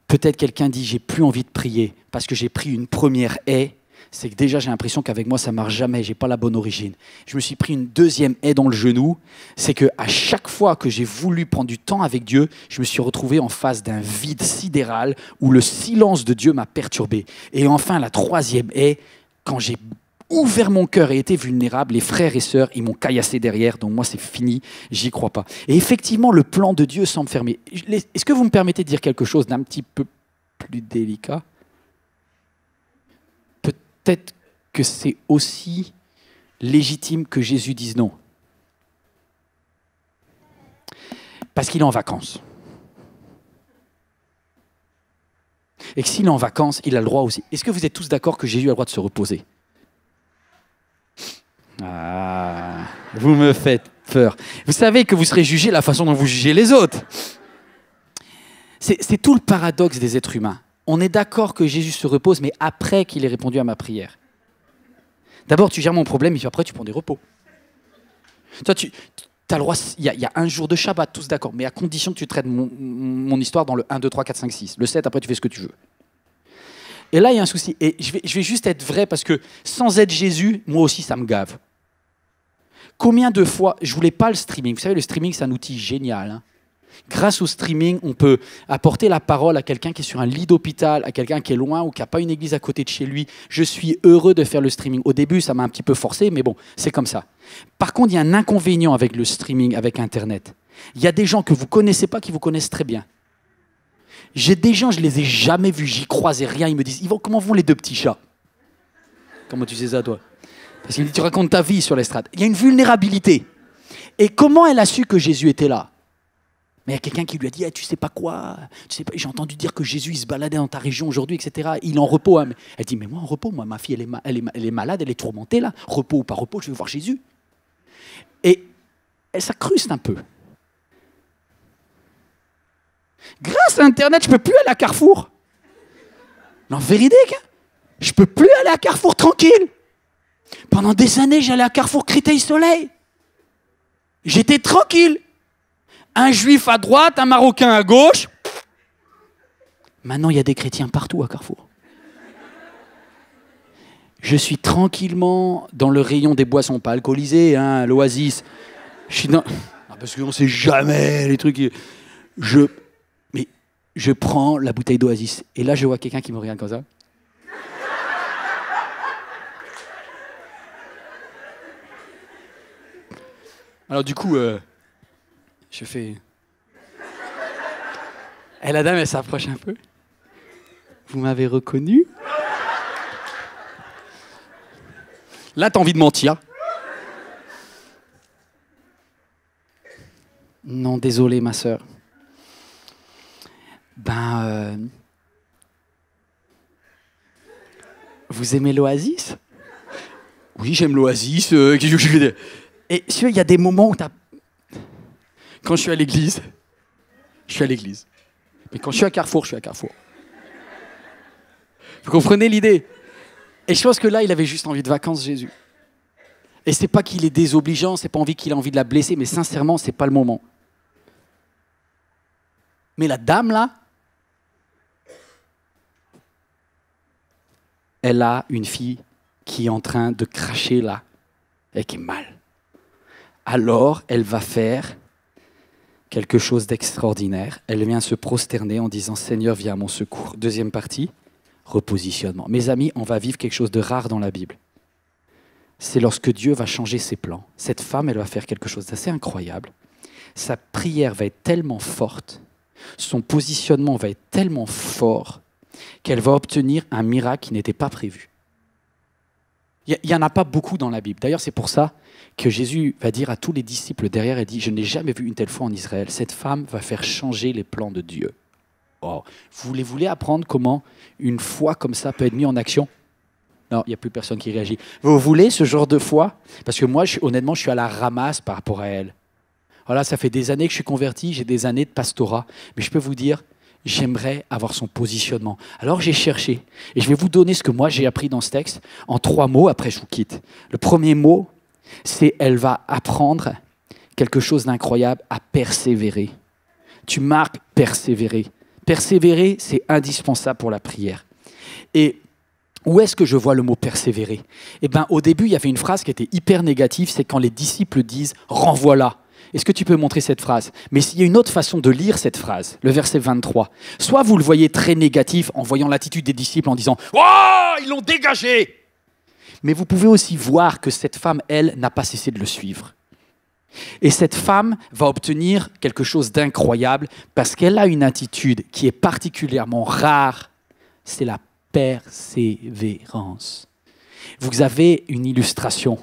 Peut-être quelqu'un dit, j'ai plus envie de prier parce que j'ai pris une première haie. C'est que déjà, j'ai l'impression qu'avec moi, ça ne marche jamais. Je n'ai pas la bonne origine. Je me suis pris une deuxième haie dans le genou. C'est qu'à chaque fois que j'ai voulu prendre du temps avec Dieu, je me suis retrouvé en face d'un vide sidéral où le silence de Dieu m'a perturbé. Et enfin, la troisième haie, quand j'ai ouvert mon cœur et été vulnérable, les frères et sœurs, ils m'ont caillassé derrière. Donc moi, c'est fini. J'y crois pas. Et effectivement, le plan de Dieu semble fermé. Est-ce que vous me permettez de dire quelque chose d'un petit peu plus délicat ? Peut-être que c'est aussi légitime que Jésus dise non. Parce qu'il est en vacances. Et que s'il est en vacances, il a le droit aussi. Est-ce que vous êtes tous d'accord que Jésus a le droit de se reposer ? Ah, vous me faites peur. Vous savez que vous serez jugé la façon dont vous jugez les autres. C'est tout le paradoxe des êtres humains. On est d'accord que Jésus se repose, mais après qu'il ait répondu à ma prière. D'abord, tu gères mon problème, et puis après, tu prends des repos. Toi, tu as le droit, il y a un jour de Shabbat, tous d'accord, mais à condition que tu traites mon histoire dans le 1, 2, 3, 4, 5, 6. Le 7, après, tu fais ce que tu veux. Et là, il y a un souci. Et je vais juste être vrai, parce que sans être Jésus, moi aussi, ça me gave. Combien de fois, je ne voulais pas le streaming. Vous savez, le streaming, c'est un outil génial, hein. Grâce au streaming, on peut apporter la parole à quelqu'un qui est sur un lit d'hôpital, à quelqu'un qui est loin ou qui n'a pas une église à côté de chez lui. Je suis heureux de faire le streaming. Au début, ça m'a un petit peu forcé, mais bon, c'est comme ça. Par contre, il y a un inconvénient avec le streaming, avec Internet. Il y a des gens que vous ne connaissez pas qui vous connaissent très bien. J'ai des gens, je ne les ai jamais vus, j'y croisais rien. Ils me disent, Yvan, comment vont les deux petits chats ? Comment tu sais ça, toi ? Parce qu'il me dit, tu racontes ta vie sur l'estrade. Il y a une vulnérabilité. Et comment elle a su que Jésus était là ? Mais il y a quelqu'un qui lui a dit, tu sais pas quoi, j'ai entendu dire que Jésus il se baladait dans ta région aujourd'hui, etc. Il est en repos. Hein. Elle dit, mais moi en repos, moi, ma fille, elle est malade, elle est tourmentée là. Repos ou pas repos, je vais voir Jésus. Et elle s'incruste un peu. Grâce à Internet, je ne peux plus aller à Carrefour. Non, véridique, je ne peux plus aller à Carrefour tranquille. Pendant des années, j'allais à Carrefour Créteil-Soleil. J'étais tranquille. Un juif à droite, un marocain à gauche. Maintenant, il y a des chrétiens partout à Carrefour. Je suis tranquillement dans le rayon des boissons, pas alcoolisées, hein, l'Oasis. Je suis dans... parce qu'on ne sait jamais les trucs. Mais je prends la bouteille d'Oasis. Et là, je vois quelqu'un qui me regarde comme ça. Alors du coup... je fais... Et la dame, elle s'approche un peu. Vous m'avez reconnu ? Là, t'as envie de mentir. Non, désolé, ma sœur. Vous aimez l'Oasis ? Oui, j'aime l'Oasis. Et il y a des moments où t'as... Quand je suis à l'église, je suis à l'église. Mais quand je suis à Carrefour, je suis à Carrefour. Vous comprenez l'idée ? Et je pense que là, il avait juste envie de vacances, Jésus. Et c'est pas qu'il est désobligeant, c'est pas qu'il a envie de la blesser, mais sincèrement, c'est pas le moment. Mais la dame, là, elle a une fille qui est en train de cracher là et qui est mal. Alors, elle va faire quelque chose d'extraordinaire. Elle vient se prosterner en disant « Seigneur, viens à mon secours ». Deuxième partie, repositionnement. Mes amis, on va vivre quelque chose de rare dans la Bible. C'est lorsque Dieu va changer ses plans. Cette femme, elle va faire quelque chose d'assez incroyable. Sa prière va être tellement forte, son positionnement va être tellement fort qu'elle va obtenir un miracle qui n'était pas prévu. Il n'y en a pas beaucoup dans la Bible. D'ailleurs, c'est pour ça que Jésus va dire à tous les disciples derrière, il dit « Je n'ai jamais vu une telle foi en Israël. Cette femme va faire changer les plans de Dieu. » Oh. Vous voulez apprendre comment une foi comme ça peut être mise en action? Non, il n'y a plus personne qui réagit. Vous voulez ce genre de foi? Parce que moi, honnêtement, je suis à la ramasse par rapport à elle. Voilà, ça fait des années que je suis converti, j'ai des années de pastorat. Mais je peux vous dire, j'aimerais avoir son positionnement. Alors j'ai cherché. Et je vais vous donner ce que moi j'ai appris dans ce texte en 3 mots, après je vous quitte. Le premier mot, c'est elle va apprendre quelque chose d'incroyable, à persévérer. Tu marques persévérer. Persévérer, c'est indispensable pour la prière. Et où est-ce que je vois le mot persévérer? Eh bien, au début, il y avait une phrase qui était hyper négative, c'est quand les disciples disent « renvoie-la ». Est-ce que tu peux montrer cette phrase? Mais il y a une autre façon de lire cette phrase, le verset 23. Soit vous le voyez très négatif en voyant l'attitude des disciples en disant « oh, ils l'ont dégagé !» Mais vous pouvez aussi voir que cette femme, elle, n'a pas cessé de le suivre. Et cette femme va obtenir quelque chose d'incroyable parce qu'elle a une attitude qui est particulièrement rare, c'est la persévérance. Vous avez une illustration.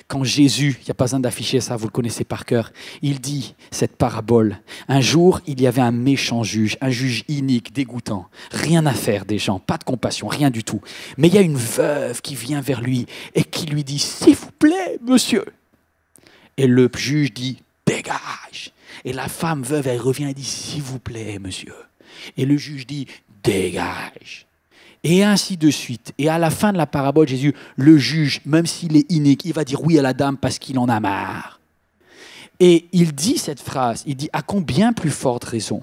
Quand Jésus, il n'y a pas besoin d'afficher ça, vous le connaissez par cœur, il dit cette parabole. Un jour, il y avait un méchant juge, un juge inique, dégoûtant. Rien à faire des gens, pas de compassion, rien du tout. Mais il y a une veuve qui vient vers lui et qui lui dit « S'il vous plaît, monsieur ». Et le juge dit « Dégage ». Et la femme veuve, elle revient et dit « S'il vous plaît, monsieur ». Et le juge dit « Dégage ». Et ainsi de suite. Et à la fin de la parabole, Jésus, le juge, même s'il est inique, il va dire oui à la dame parce qu'il en a marre. Et il dit cette phrase, il dit à combien plus forte raison,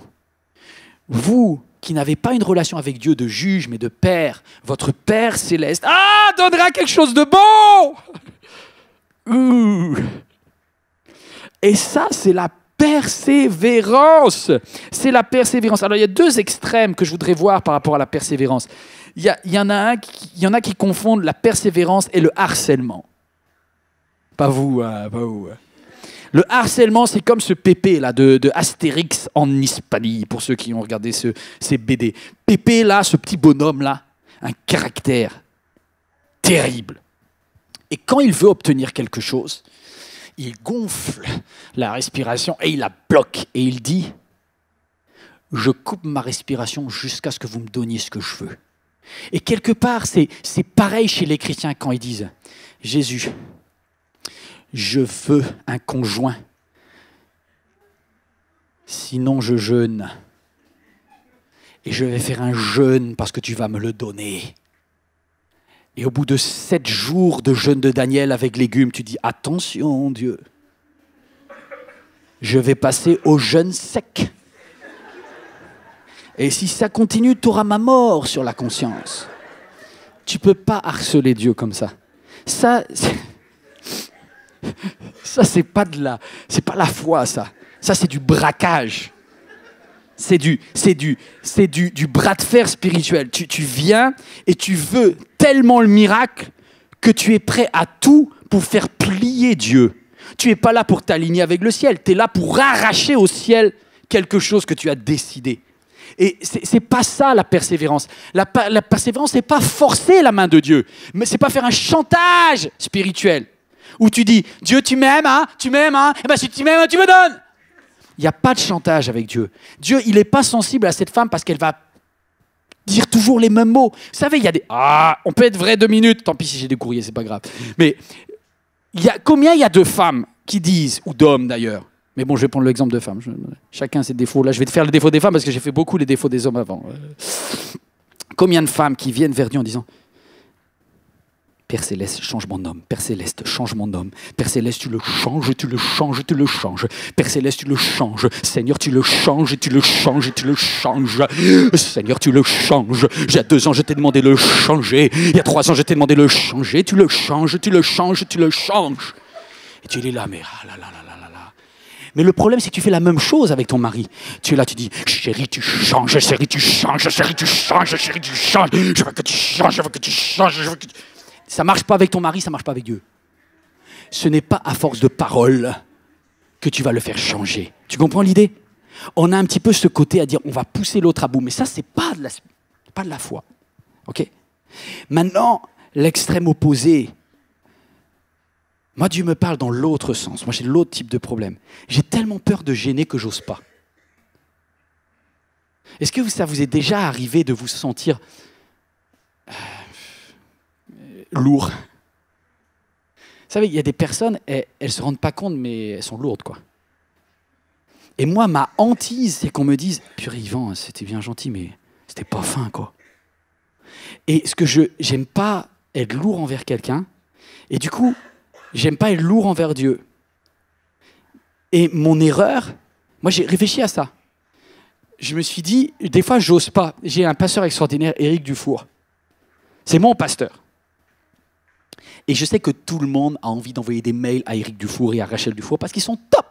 vous qui n'avez pas une relation avec Dieu de juge, mais de père, votre Père céleste, donnera quelque chose de bon. Et ça, c'est la persévérance. C'est la persévérance. Alors, il y a 2 extrêmes que je voudrais voir par rapport à la persévérance. Il y en a qui confondent la persévérance et le harcèlement. Pas vous, pas vous. Le harcèlement, c'est comme ce Pépé là, de Astérix en Hispanie, pour ceux qui ont regardé ces BD. Pépé, là, ce petit bonhomme-là, un caractère terrible. Et quand il veut obtenir quelque chose, il gonfle la respiration et il la bloque. Et il dit « Je coupe ma respiration jusqu'à ce que vous me donniez ce que je veux. » Et quelque part, c'est pareil chez les chrétiens quand ils disent « Jésus, je veux un conjoint, sinon je jeûne. Et je vais faire un jeûne parce que tu vas me le donner. » Et au bout de 7 jours de jeûne de Daniel avec légumes, tu dis « Attention, Dieu, je vais passer au jeûne sec. Et si ça continue, tu auras ma mort sur la conscience. » Tu ne peux pas harceler Dieu comme ça. Ça, c'est pas la foi, ça. Ça, c'est du braquage. C'est du bras de fer spirituel. Tu viens et tu veux tellement le miracle que tu es prêt à tout pour faire plier Dieu. Tu n'es pas là pour t'aligner avec le ciel. Tu es là pour arracher au ciel quelque chose que tu as décidé. Et c'est pas ça la persévérance. La persévérance, c'est pas forcer la main de Dieu, mais c'est pas faire un chantage spirituel où tu dis Dieu, tu m'aimes, hein, tu m'aimes, hein, et ben si tu m'aimes, tu me donnes. Il n'y a pas de chantage avec Dieu. Dieu, il n'est pas sensible à cette femme parce qu'elle va dire toujours les mêmes mots. Vous savez, il y a des on peut être vrai 2 minutes. Tant pis si j'ai des courriers, c'est pas grave. Mais combien il y a de femmes qui disent, ou d'hommes d'ailleurs. Mais bon, je vais prendre l'exemple de femmes. Chacun ses défauts. Là, je vais te faire les défauts des femmes parce que j'ai fait beaucoup les défauts des hommes avant. Combien de femmes qui viennent vers Dieu en disant « Père Céleste, change mon homme. Père Céleste, change mon homme. Père Céleste, tu le changes, tu le changes, tu le changes. Père Céleste, tu le changes. Seigneur, tu le changes, tu le changes, tu le changes. Seigneur, tu le changes. Il y a 2 ans, je t'ai demandé de le changer. Il y a 3 ans, je t'ai demandé de le changer. Tu le changes, tu le changes, tu le changes. Et tu es là, mais ah là là là là là là. Mais le problème, c'est que tu fais la même chose avec ton mari. Tu es là, tu dis, chérie, tu changes, chérie, tu changes, chérie, tu changes, chérie, tu changes. Je veux que tu changes, je veux que tu changes, je veux que tu... Ça ne marche pas avec ton mari, ça ne marche pas avec Dieu. Ce n'est pas à force de paroles que tu vas le faire changer. Tu comprends l'idée? On a un petit peu ce côté à dire, on va pousser l'autre à bout. Mais ça, ce n'est pas de la foi. OK? Maintenant, l'extrême opposé. Moi, Dieu me parle dans l'autre sens. Moi, j'ai l'autre type de problème. J'ai tellement peur de gêner que j'ose pas. Est-ce que ça vous est déjà arrivé de vous sentir lourd? Vous savez, il y a des personnes, elles ne se rendent pas compte, mais elles sont lourdes, quoi. Et moi, ma hantise, c'est qu'on me dise, purée Yvan, c'était bien gentil, mais c'était pas fin, quoi. Et ce que j'aime pas être lourd envers quelqu'un, et du coup, j'aime pas être lourd envers Dieu. Et mon erreur, moi j'ai réfléchi à ça. Je me suis dit, des fois j'ose pas. J'ai un pasteur extraordinaire, Éric Dufour. C'est mon pasteur. Et je sais que tout le monde a envie d'envoyer des mails à Éric Dufour et à Rachel Dufour parce qu'ils sont top.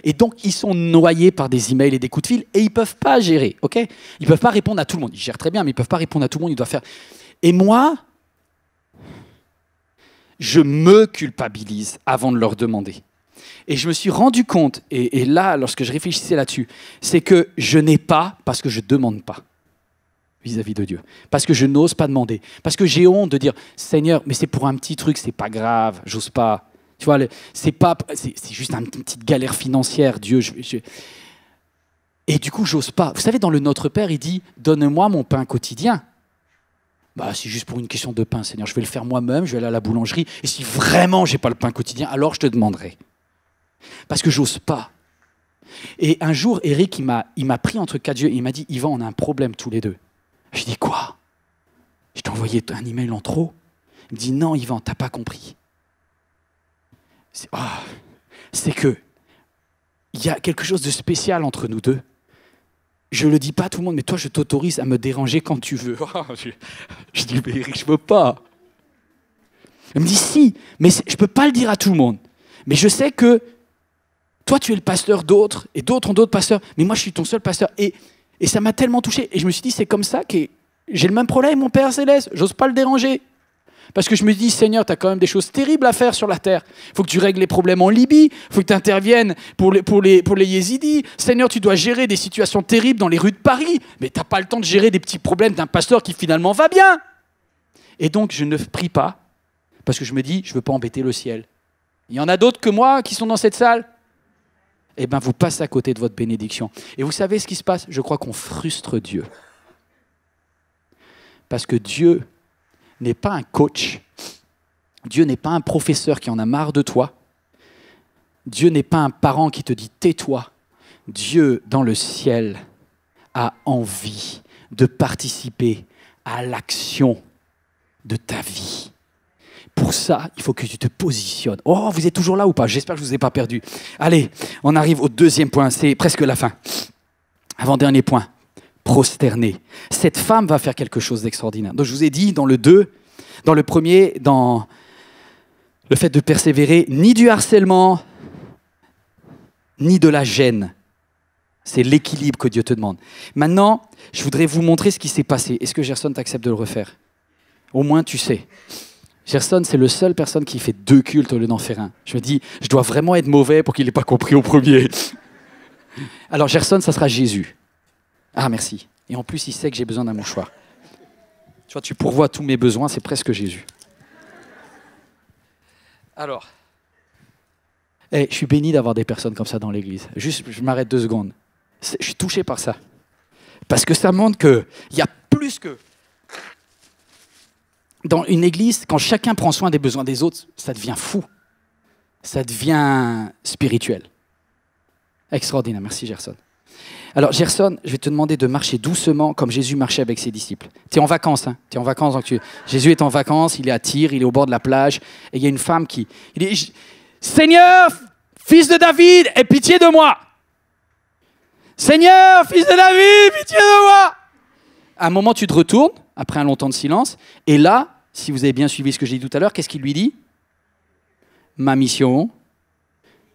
Et donc, ils sont noyés par des emails et des coups de fil et ils ne peuvent pas gérer, ok? Ils ne peuvent pas répondre à tout le monde. Ils gèrent très bien, mais ils ne peuvent pas répondre à tout le monde. Ils doivent faire... Et moi, je me culpabilise avant de leur demander. Et je me suis rendu compte, et là, lorsque je réfléchissais là-dessus, c'est que je n'ai pas parce que je ne demande pas vis-à-vis de Dieu. Parce que je n'ose pas demander. Parce que j'ai honte de dire, Seigneur, mais c'est pour un petit truc, c'est pas grave, j'ose pas. Tu vois, c'est juste une petite galère financière, Dieu. Et du coup, j'ose pas. Vous savez, dans le Notre Père, il dit, donne-moi mon pain quotidien. Bah, c'est juste pour une question de pain, Seigneur. Je vais le faire moi-même, je vais aller à la boulangerie. Et si vraiment j'ai pas le pain quotidien, alors je te demanderai. Parce que j'ose pas. Et un jour, Eric, il m'a pris entre 4 yeux et il m'a dit, Yvan, on a un problème tous les deux. Je dis, quoi? Je t'ai envoyé un email en trop. Il me dit, non, Yvan, t'as pas compris. C'est que il y a quelque chose de spécial entre nous deux. Je ne le dis pas à tout le monde, mais toi, je t'autorise à me déranger quand tu veux. Je dis, mais Eric, je ne veux pas. Il me dit, si, mais je ne peux pas le dire à tout le monde. Mais je sais que toi, tu es le pasteur d'autres, et d'autres ont d'autres pasteurs, mais moi, je suis ton seul pasteur. Et ça m'a tellement touché. Et je me suis dit, c'est comme ça que j'ai le même problème, mon Père Céleste. J'ose pas le déranger. Parce que je me dis, Seigneur, tu as quand même des choses terribles à faire sur la terre. Il faut que tu règles les problèmes en Libye. Il faut que tu interviennes pour les Yézidis. Seigneur, tu dois gérer des situations terribles dans les rues de Paris. Mais tu n'as pas le temps de gérer des petits problèmes d'un pasteur qui finalement va bien. Et donc, je ne prie pas. Parce que je me dis, je ne veux pas embêter le ciel. Il y en a d'autres que moi qui sont dans cette salle. Eh bien, vous passez à côté de votre bénédiction. Et vous savez ce qui se passe? Je crois qu'on frustre Dieu. Parce que Dieu n'est pas un coach. Dieu n'est pas un professeur qui en a marre de toi. Dieu n'est pas un parent qui te dit « tais-toi ». Dieu, dans le ciel, a envie de participer à l'action de ta vie. Pour ça, il faut que tu te positionnes. Oh, vous êtes toujours là ou pas? J'espère que je ne vous ai pas perdu. Allez, on arrive au deuxième point, c'est presque la fin. Avant-dernier point. Prosterner. Cette femme va faire quelque chose d'extraordinaire. Donc je vous ai dit dans le 2, dans le premier, dans le fait de persévérer, ni du harcèlement, ni de la gêne. C'est l'équilibre que Dieu te demande. Maintenant, je voudrais vous montrer ce qui s'est passé. Est-ce que Gerson t'accepte de le refaire? Au moins tu sais. Gerson, c'est le seul personne qui fait 2 cultes au lieu d'en faire un. Je me dis, je dois vraiment être mauvais pour qu'il n'ait pas compris au premier. Alors Gerson, ça sera Jésus. Ah, merci. Et en plus, il sait que j'ai besoin d'un mouchoir. Tu vois, tu pourvois tous mes besoins, c'est presque Jésus. Alors, je suis béni d'avoir des personnes comme ça dans l'église. Juste, je m'arrête 2 secondes. Je suis touché par ça. Parce que ça montre qu'il y a plus que... Dans une église, quand chacun prend soin des besoins des autres, ça devient fou. Ça devient spirituel. Extraordinaire. Merci, Gerson. Alors, Gerson, je vais te demander de marcher doucement comme Jésus marchait avec ses disciples. Tu es en vacances, hein? Tu es en vacances. Donc Jésus est en vacances, il est à Tyr, il est au bord de la plage. Et il y a une femme qui... Il dit, Seigneur, fils de David, aie pitié de moi. Seigneur, fils de David, pitié de moi. À un moment, tu te retournes, après un long temps de silence. Et là, si vous avez bien suivi ce que j'ai dit tout à l'heure, qu'est-ce qu'il lui dit? Ma mission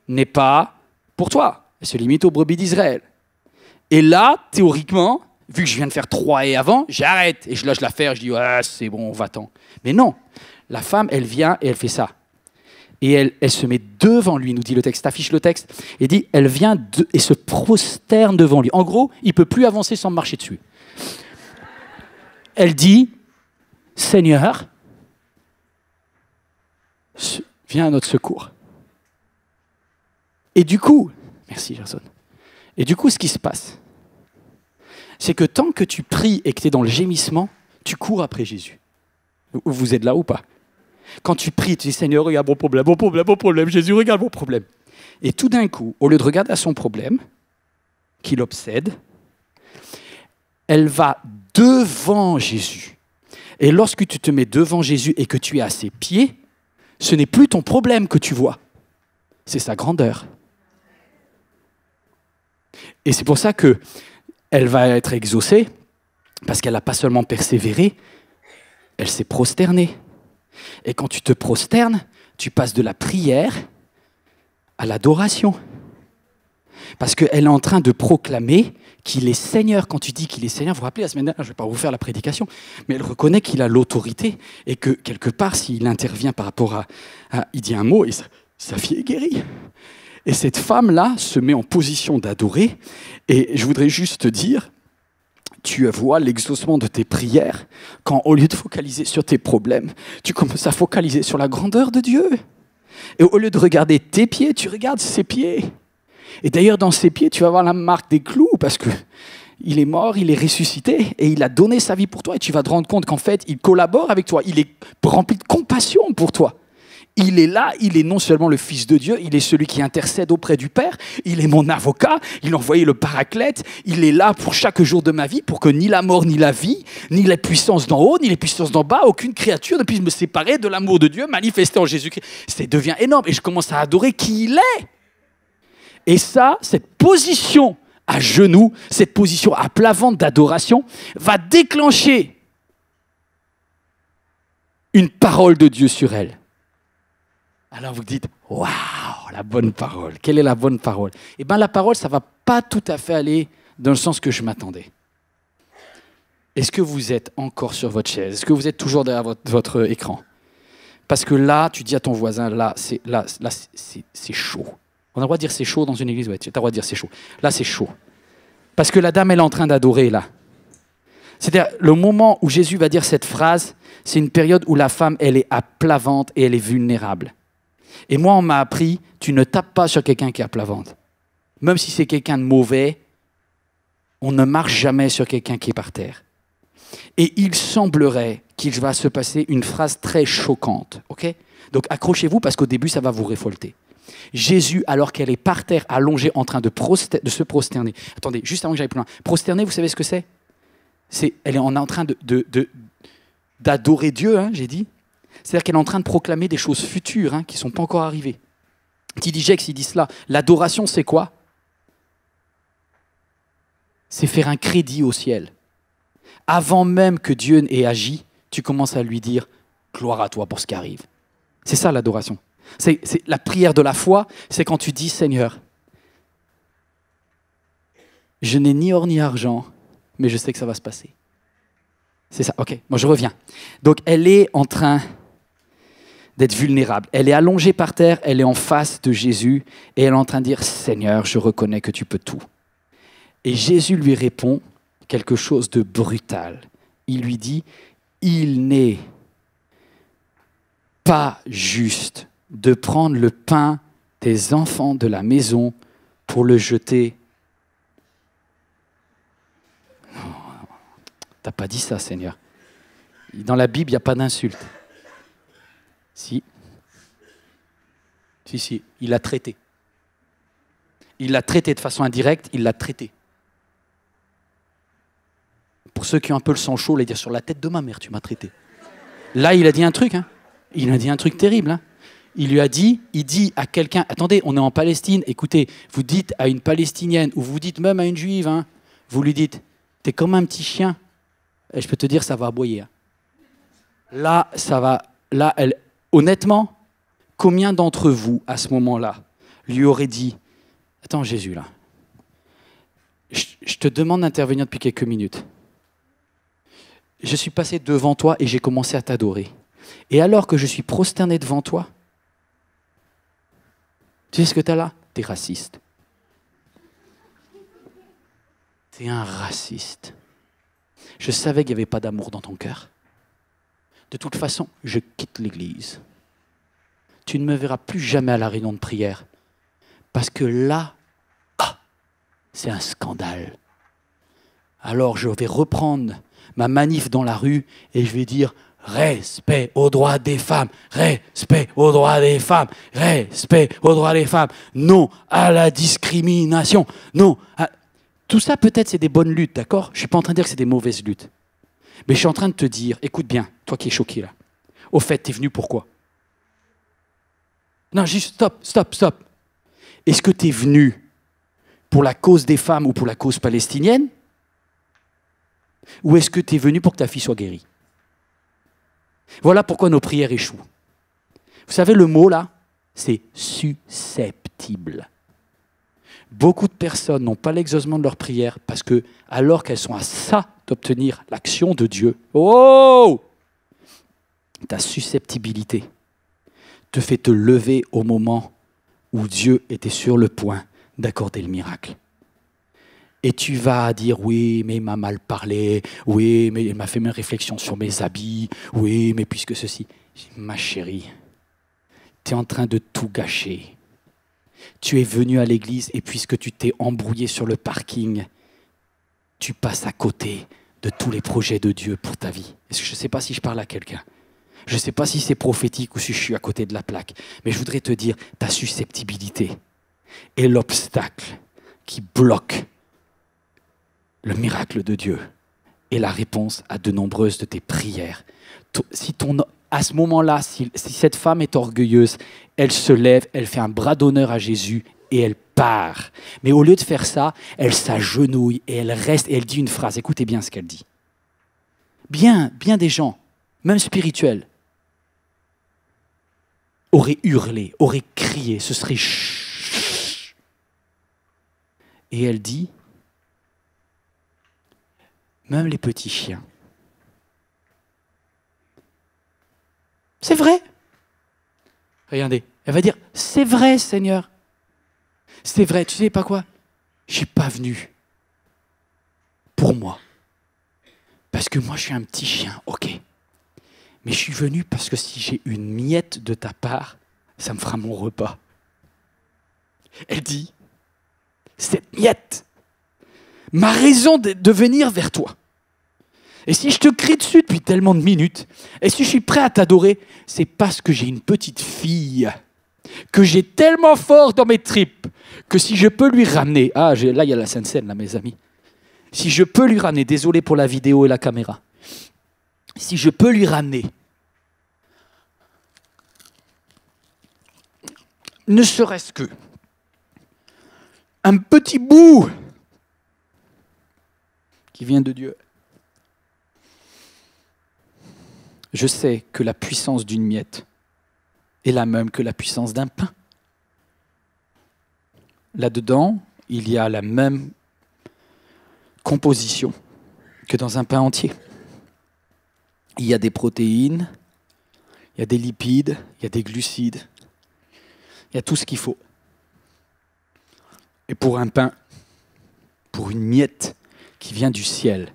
n'est pas pour toi. Elle se limite aux brebis d'Israël. Et là, théoriquement, vu que je viens de faire 3 et avant, j'arrête. Et je lâche l'affaire, je dis, ouais, c'est bon, va-t'en. Mais non, la femme, elle vient et elle fait ça. Et elle se met devant lui, nous dit le texte. T'affiches le texte. Et dit, elle vient et se prosterne devant lui. En gros, il ne peut plus avancer sans marcher dessus. Elle dit, Seigneur, viens à notre secours. Et du coup, merci Gerson. Et du coup, ce qui se passe, c'est que tant que tu pries et que tu es dans le gémissement, tu cours après Jésus. Vous êtes là ou pas? Quand tu pries, tu dis Seigneur, regarde mon problème, Jésus, regarde mon problème. Et tout d'un coup, au lieu de regarder à son problème, qui l'obsède, elle va devant Jésus. Et lorsque tu te mets devant Jésus et que tu es à ses pieds, ce n'est plus ton problème que tu vois, c'est sa grandeur. Et c'est pour ça qu'elle va être exaucée, parce qu'elle n'a pas seulement persévéré, elle s'est prosternée. Et quand tu te prosternes, tu passes de la prière à l'adoration. Parce qu'elle est en train de proclamer qu'il est Seigneur. Quand tu dis qu'il est Seigneur, vous vous rappelez, la semaine dernière, je ne vais pas vous faire la prédication, mais elle reconnaît qu'il a l'autorité et que quelque part, s'il intervient par rapport à il dit un mot et sa fille est guérie. Et cette femme-là se met en position d'adorer. Et je voudrais juste te dire, tu vois l'exaucement de tes prières quand, au lieu de focaliser sur tes problèmes, tu commences à focaliser sur la grandeur de Dieu. Et au lieu de regarder tes pieds, tu regardes ses pieds. Et d'ailleurs, dans ses pieds, tu vas voir la marque des clous parce que il est mort, il est ressuscité et il a donné sa vie pour toi. Et tu vas te rendre compte qu'en fait, il collabore avec toi. Il est rempli de compassion pour toi. Il est là, il est non seulement le Fils de Dieu, il est celui qui intercède auprès du Père, il est mon avocat, il a envoyé le Paraclète, il est là pour chaque jour de ma vie, pour que ni la mort, ni la vie, ni les puissances d'en haut, ni les puissances d'en bas, aucune créature ne puisse me séparer de l'amour de Dieu manifesté en Jésus-Christ. Ça devient énorme et je commence à adorer qui il est. Et ça, cette position à genoux, cette position à plat ventre d'adoration, va déclencher une parole de Dieu sur elle. Alors vous dites, waouh, la bonne parole. Quelle est la bonne parole? Eh bien la parole, ça ne va pas tout à fait aller dans le sens que je m'attendais. Est-ce que vous êtes encore sur votre chaise? Est-ce que vous êtes toujours derrière votre écran? Parce que là, tu dis à ton voisin, là, c'est chaud. On a le droit de dire c'est chaud dans une église? Ouais, tu as le droit de dire c'est chaud. Là, c'est chaud. Parce que la dame, elle est en train d'adorer, là. C'est-à-dire, le moment où Jésus va dire cette phrase, c'est une période où la femme, elle est à plat ventre et elle est vulnérable. Et moi, on m'a appris, tu ne tapes pas sur quelqu'un qui est à plat ventre. Même si c'est quelqu'un de mauvais, on ne marche jamais sur quelqu'un qui est par terre. Et il semblerait qu'il va se passer une phrase très choquante. Okay? Donc accrochez-vous parce qu'au début, ça va vous révolter. Jésus, alors qu'elle est par terre, allongée, en train de se prosterner. Attendez, juste avant que j'aille plus loin. Prosterner, vous savez ce que c'est? Elle est en train d'adorer Dieu, hein, j'ai dit. C'est-à-dire qu'elle est en train de proclamer des choses futures hein, qui ne sont pas encore arrivées. T.D. Jakes, il dit cela. L'adoration, c'est quoi? C'est faire un crédit au ciel. Avant même que Dieu ait agi, tu commences à lui dire « gloire à toi pour ce qui arrive ». C'est ça l'adoration. C'est la prière de la foi, c'est quand tu dis « Seigneur, je n'ai ni or ni argent, mais je sais que ça va se passer. » C'est ça, ok, moi je reviens. Donc elle est en train d'être vulnérable. Elle est allongée par terre, elle est en face de Jésus et elle est en train de dire « Seigneur, je reconnais que tu peux tout. » Et Jésus lui répond quelque chose de brutal. Il lui dit « Il n'est pas juste de prendre le pain des enfants de la maison pour le jeter. » Non, t'as pas dit ça, Seigneur. Dans la Bible, il n'y a pas d'insulte. Si, il l'a traité. Il l'a traité de façon indirecte, il l'a traité. Pour ceux qui ont un peu le sang chaud, les dire sur la tête de ma mère, tu m'as traité. Là, il a dit un truc, hein. Il a dit un truc terrible, hein. Il dit à quelqu'un, attendez, on est en Palestine, écoutez, vous dites à une Palestinienne, ou vous dites même à une Juive, hein, vous lui dites, t'es comme un petit chien, et je peux te dire, ça va aboyer. Hein. Là, ça va, là, honnêtement, combien d'entre vous, à ce moment-là, lui auraient dit, attends Jésus, là, je te demande d'intervenir depuis quelques minutes. Je suis passé devant toi et j'ai commencé à t'adorer. Et alors que je suis prosterné devant toi, tu sais ce que tu as là? Tu es raciste. Tu es un raciste. Je savais qu'il n'y avait pas d'amour dans ton cœur. De toute façon, je quitte l'église. Tu ne me verras plus jamais à la réunion de prière. Parce que là, c'est un scandale. Alors je vais reprendre ma manif dans la rue et je vais dire respect aux droits des femmes, respect aux droits des femmes, respect aux droits des femmes, non à la discrimination, non à... Tout ça peut-être c'est des bonnes luttes, d'accord? Je ne suis pas en train de dire que c'est des mauvaises luttes. Mais je suis en train de te dire, écoute bien, toi qui es choqué là, au fait, tu es venu pourquoi? Non, juste stop. Est-ce que tu es venu pour la cause des femmes ou pour la cause palestinienne? Ou est-ce que tu es venu pour que ta fille soit guérie? Voilà pourquoi nos prières échouent. Vous savez, le mot là, c'est susceptible. Beaucoup de personnes n'ont pas l'exaucement de leur prière parce que, alors qu'elles sont à ça d'obtenir l'action de Dieu, ta susceptibilité te fait te lever au moment où Dieu était sur le point d'accorder le miracle. Et tu vas dire, oui, mais il m'a mal parlé, oui, mais il m'a fait mes réflexions sur mes habits, oui, mais puisque ceci. Ma chérie, tu es en train de tout gâcher. Tu es venu à l'église et puisque tu t'es embrouillé sur le parking, tu passes à côté de tous les projets de Dieu pour ta vie. Est-ce que je ne sais pas si je parle à quelqu'un? Je ne sais pas si c'est prophétique ou si je suis à côté de la plaque, mais je voudrais te dire, ta susceptibilité est l'obstacle qui bloque le miracle de Dieu est la réponse à de nombreuses de tes prières. À ce moment-là, si cette femme est orgueilleuse, elle se lève, elle fait un bras d'honneur à Jésus et elle part. Mais au lieu de faire ça, elle s'agenouille et elle reste et elle dit une phrase. Écoutez bien ce qu'elle dit. Bien des gens, même spirituels, auraient hurlé, auraient crié, ce serait chut. Et elle dit, même les petits chiens. C'est vrai. Regardez, elle va dire, c'est vrai Seigneur. C'est vrai, tu sais pas quoi? Je suis pas venu pour moi. Parce que moi je suis un petit chien, ok. Mais je suis venu parce que si j'ai une miette de ta part, ça me fera mon repas. Elle dit, cette miette m'a raison de venir vers toi. Et si je te crie dessus depuis tellement de minutes, et si je suis prêt à t'adorer, c'est parce que j'ai une petite fille, que j'ai tellement fort dans mes tripes, que si je peux lui ramener... là, il y a la Sainte Seine, là, mes amis. Si je peux lui ramener, désolé pour la vidéo et la caméra, si je peux lui ramener, ne serait-ce que un petit bout qui vient de Dieu. Je sais que la puissance d'une miette est la même que la puissance d'un pain. Là-dedans, il y a la même composition que dans un pain entier. Il y a des protéines, il y a des lipides, il y a des glucides, il y a tout ce qu'il faut. Et pour un pain, pour une miette qui vient du ciel.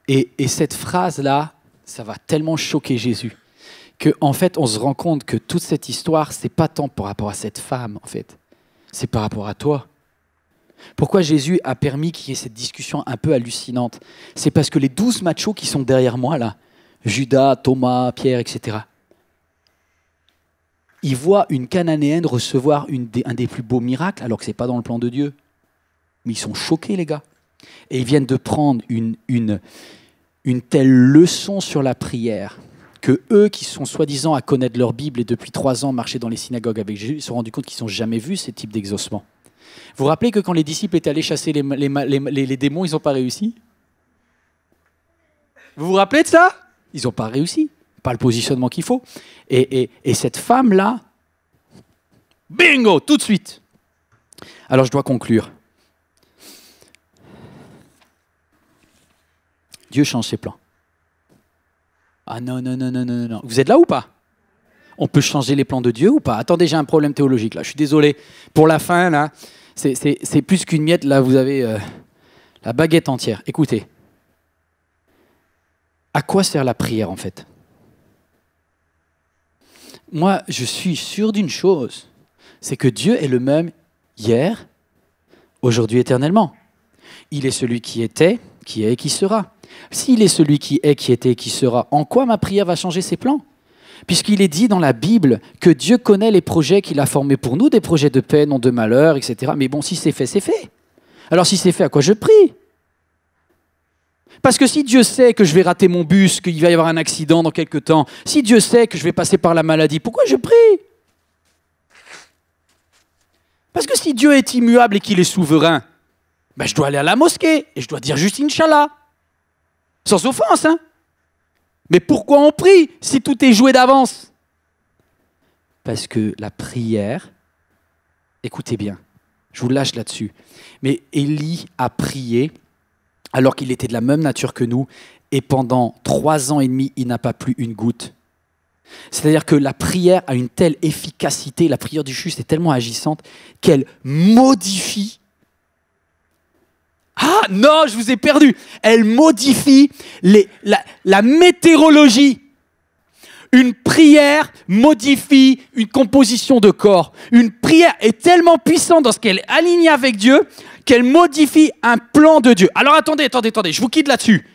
Et cette phrase-là, ça va tellement choquer Jésus qu'en fait, on se rend compte que toute cette histoire, c'est pas tant par rapport à cette femme, en fait. C'est par rapport à toi. Pourquoi Jésus a permis qu'il y ait cette discussion un peu hallucinante? C'est parce que les 12 machos qui sont derrière moi, là, Judas, Thomas, Pierre, etc., ils voient une Cananéenne recevoir un des plus beaux miracles, alors que ce n'est pas dans le plan de Dieu. Mais ils sont choqués, les gars. Et ils viennent de prendre une telle leçon sur la prière que eux qui sont soi-disant à connaître leur Bible et depuis 3 ans marchaient dans les synagogues avec Jésus, ils se sont rendus compte qu'ils n'ont jamais vu ce type d'exaucement. Vous vous rappelez que quand les disciples étaient allés chasser les démons, ils n'ont pas réussi? Vous vous rappelez de ça? Ils n'ont pas réussi. Pas le positionnement qu'il faut. Et cette femme-là, bingo, tout de suite. Alors je dois conclure. Dieu change ses plans. Ah non. Vous êtes là ou pas? On peut changer les plans de Dieu ou pas? Attendez, j'ai un problème théologique là. Je suis désolé. Pour la fin, là, c'est plus qu'une miette. Là, vous avez la baguette entière. Écoutez. À quoi sert la prière en fait? Moi, je suis sûr d'une chose. C'est que Dieu est le même hier, aujourd'hui, éternellement. Il est celui qui était, qui est et qui sera. S'il est celui qui est, qui était et qui sera, en quoi ma prière va changer ses plans? Puisqu'il est dit dans la Bible que Dieu connaît les projets qu'il a formés pour nous, des projets de paix, non de malheur, etc. Mais bon, si c'est fait, c'est fait. Alors si c'est fait, à quoi je prie? Parce que si Dieu sait que je vais rater mon bus, qu'il va y avoir un accident dans quelques temps, si Dieu sait que je vais passer par la maladie, pourquoi je prie? Parce que si Dieu est immuable et qu'il est souverain, ben je dois aller à la mosquée et je dois dire juste Inch'Allah. Sans offense, hein? Mais pourquoi on prie si tout est joué d'avance? Parce que la prière, écoutez bien, je vous lâche là-dessus, mais Élie a prié alors qu'il était de la même nature que nous, et pendant 3 ans et demi, il n'a pas plu une goutte. C'est-à-dire que la prière a une telle efficacité, la prière du juste est tellement agissante, qu'elle modifie. Ah non, je vous ai perdu. Elle modifie la météorologie. Une prière modifie une composition de corps. Une prière est tellement puissante dans ce qu'elle est alignée avec Dieu qu'elle modifie un plan de Dieu. Alors attendez, je vous quitte là-dessus.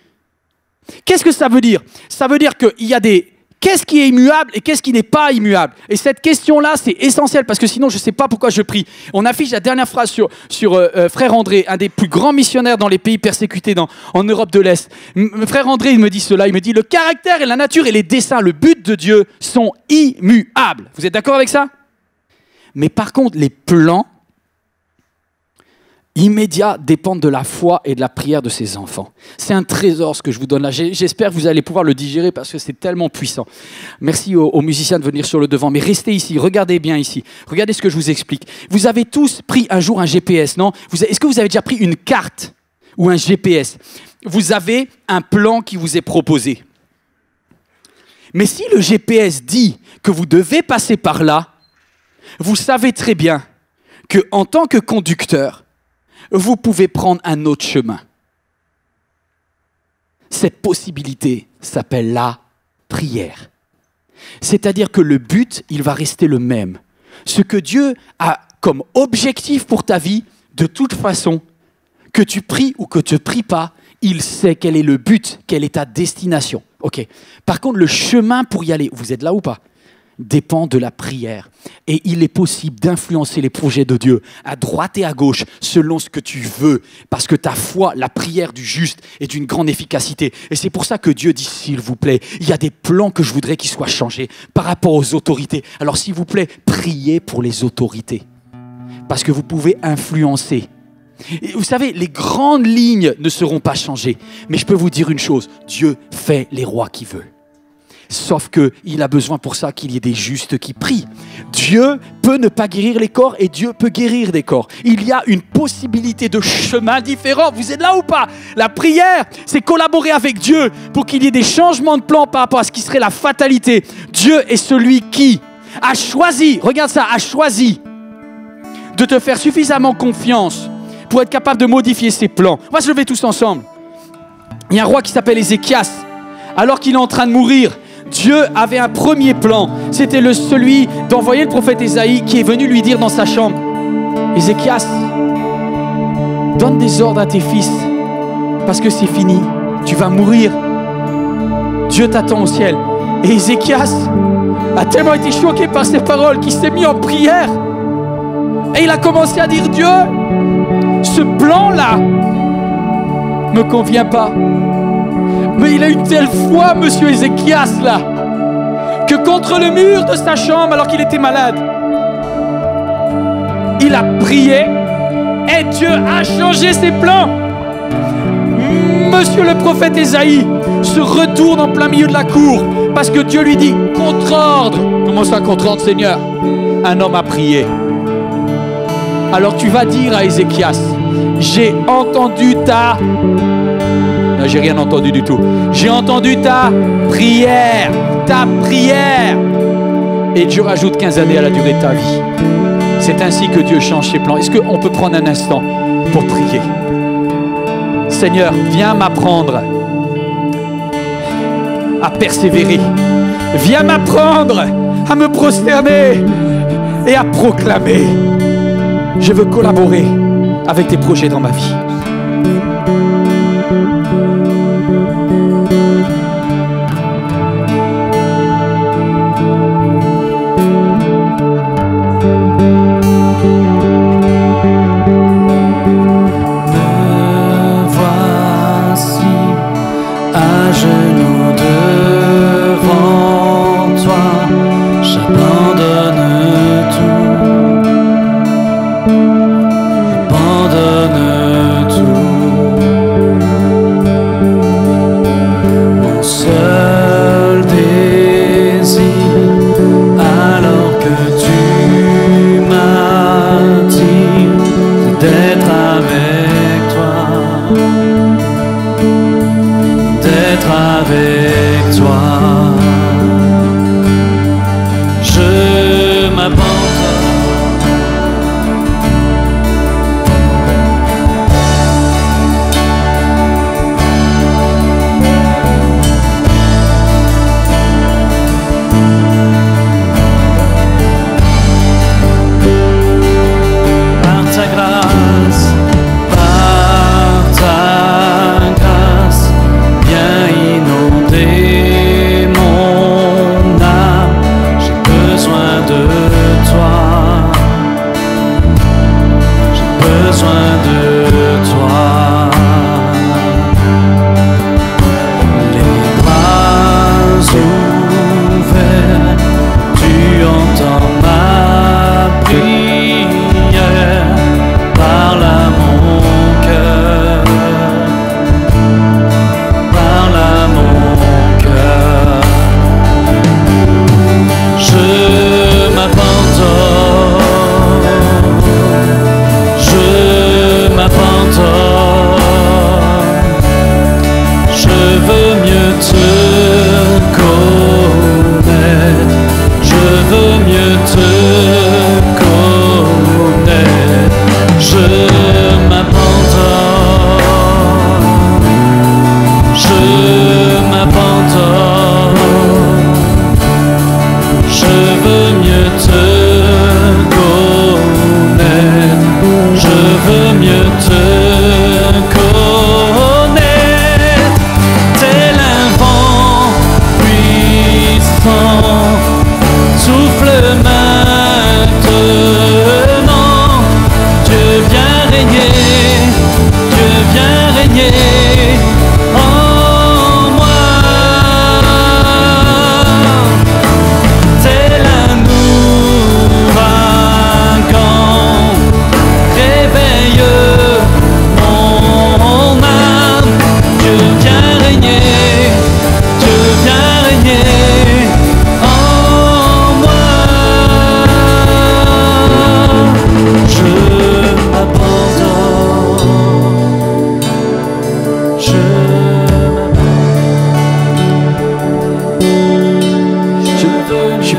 Qu'est-ce que ça veut dire? Ça veut dire qu'il y a des... Qu'est-ce qui est immuable et qu'est-ce qui n'est pas immuable? Et cette question-là, c'est essentiel parce que sinon, je ne sais pas pourquoi je prie. On affiche la dernière phrase sur Frère André, un des plus grands missionnaires dans les pays persécutés en Europe de l'Est. Frère André, il me dit cela, il me dit « Le caractère et la nature et les desseins, le but de Dieu sont immuables. » Vous êtes d'accord avec ça? Mais par contre, les plans immédiats dépendent de la foi et de la prière de ses enfants. C'est un trésor ce que je vous donne là. J'espère que vous allez pouvoir le digérer parce que c'est tellement puissant. Merci aux musiciens de venir sur le devant. Mais restez ici, regardez bien ici. Regardez ce que je vous explique. Vous avez tous pris un jour un GPS, non? Est-ce que vous avez déjà pris une carte ou un GPS? Vous avez un plan qui vous est proposé. Mais si le GPS dit que vous devez passer par là, vous savez très bien qu'en tant que conducteur, vous pouvez prendre un autre chemin. Cette possibilité s'appelle la prière. C'est-à-dire que le but, il va rester le même. Ce que Dieu a comme objectif pour ta vie, de toute façon, que tu pries ou que tu ne pries pas, il sait quel est le but, quelle est ta destination. Ok. Par contre, le chemin pour y aller, vous êtes là ou pas? Dépend de la prière. Et il est possible d'influencer les projets de Dieu à droite et à gauche selon ce que tu veux. Parce que ta foi, la prière du juste est d'une grande efficacité. Et c'est pour ça que Dieu dit, s'il vous plaît, il y a des plans que je voudrais qu'ils soient changés par rapport aux autorités. Alors s'il vous plaît, priez pour les autorités. Parce que vous pouvez influencer. Et vous savez, les grandes lignes ne seront pas changées. Mais je peux vous dire une chose, Dieu fait les rois qu'il veut. Sauf qu'il a besoin pour ça qu'il y ait des justes qui prient. Dieu peut ne pas guérir les corps et Dieu peut guérir des corps. Il y a une possibilité de chemin différent. Vous êtes là ou pas? La prière, c'est collaborer avec Dieu pour qu'il y ait des changements de plan par rapport à ce qui serait la fatalité. Dieu est celui qui a choisi, regarde ça, a choisi de te faire suffisamment confiance pour être capable de modifier ses plans. On va se lever tous ensemble. Il y a un roi qui s'appelle Ézéchias. Alors qu'il est en train de mourir, Dieu avait un premier plan. C'était celui d'envoyer le prophète Ésaïe qui est venu lui dire dans sa chambre, Ézéchias, donne des ordres à tes fils parce que c'est fini, tu vas mourir. Dieu t'attend au ciel. Et Ézéchias a tellement été choqué par ces paroles qu'il s'est mis en prière. Et il a commencé à dire, Dieu, ce plan-là me convient pas. Mais il a une telle foi, monsieur Ézéchias, là, que contre le mur de sa chambre, alors qu'il était malade, il a prié et Dieu a changé ses plans. Monsieur le prophète Ésaïe se retourne en plein milieu de la cour parce que Dieu lui dit contre ordre. Comment ça contre ordre, Seigneur? Un homme a prié. Alors tu vas dire à Ézéchias, j'ai entendu ta... Non, j'ai rien entendu du tout. J'ai entendu ta prière. Ta prière. Et Dieu rajoute 15 années à la durée de ta vie. C'est ainsi que Dieu change ses plans. Est-ce qu'on peut prendre un instant pour prier? Seigneur, viens m'apprendre à persévérer. Viens m'apprendre à me prosterner et à proclamer. Je veux collaborer avec tes projets dans ma vie.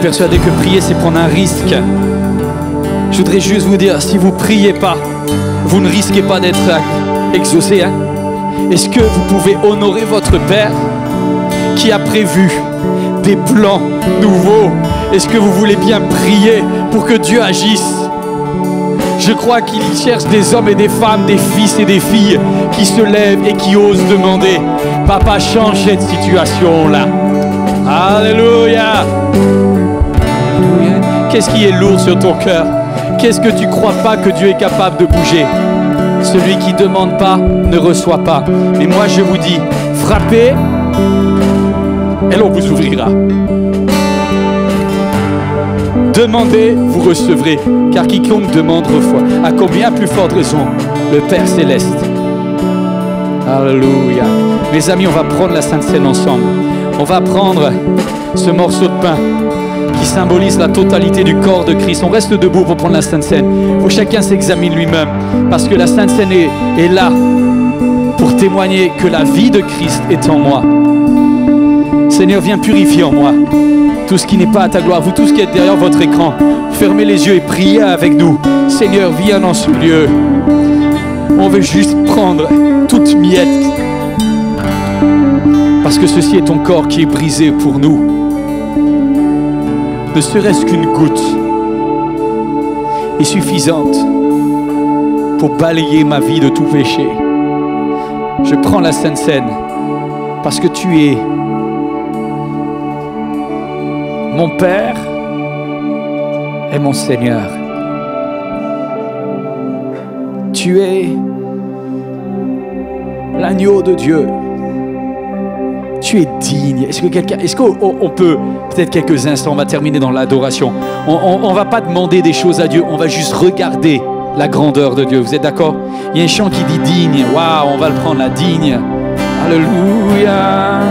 Persuadé que prier, c'est prendre un risque. Je voudrais juste vous dire, si vous priez pas, vous ne risquez pas d'être exaucé. Hein? Est-ce que vous pouvez honorer votre Père qui a prévu des plans nouveaux? Est-ce que vous voulez bien prier pour que Dieu agisse? Je crois qu'il cherche des hommes et des femmes, des fils et des filles qui se lèvent et qui osent demander, Papa, change cette situation-là. Alléluia. Qu'est-ce qui est lourd sur ton cœur? Qu'est-ce que tu ne crois pas que Dieu est capable de bouger? Celui qui ne demande pas ne reçoit pas. Mais moi je vous dis, frappez et l'on vous ouvrira. Demandez, vous recevrez, car quiconque demande reçoit. À combien plus forte raison le Père Céleste. Alléluia. Mes amis, on va prendre la Sainte Seine ensemble. On va prendre ce morceau de pain qui symbolise la totalité du corps de Christ. On reste debout pour prendre la Sainte Seine. Il faut que chacun s'examine lui-même, parce que la Sainte Seine est là pour témoigner que la vie de Christ est en moi. Seigneur, viens purifier en moi tout ce qui n'est pas à ta gloire. Vous tous qui êtes derrière votre écran, fermez les yeux et priez avec nous. Seigneur, viens dans ce lieu. On veut juste prendre toute miette, parce que ceci est ton corps qui est brisé pour nous. Ne serait-ce qu'une goutte est suffisante pour balayer ma vie de tout péché. Je prends la Sainte Seine parce que tu es mon Père et mon Seigneur. Tu es l'agneau de Dieu. Tu es digne. Est-ce qu'on peut, peut-être quelques instants, on va terminer dans l'adoration. On ne va pas demander des choses à Dieu, on va juste regarder la grandeur de Dieu. Vous êtes d'accord? Il y a un chant qui dit digne. Waouh, on va le prendre, la digne. Alléluia.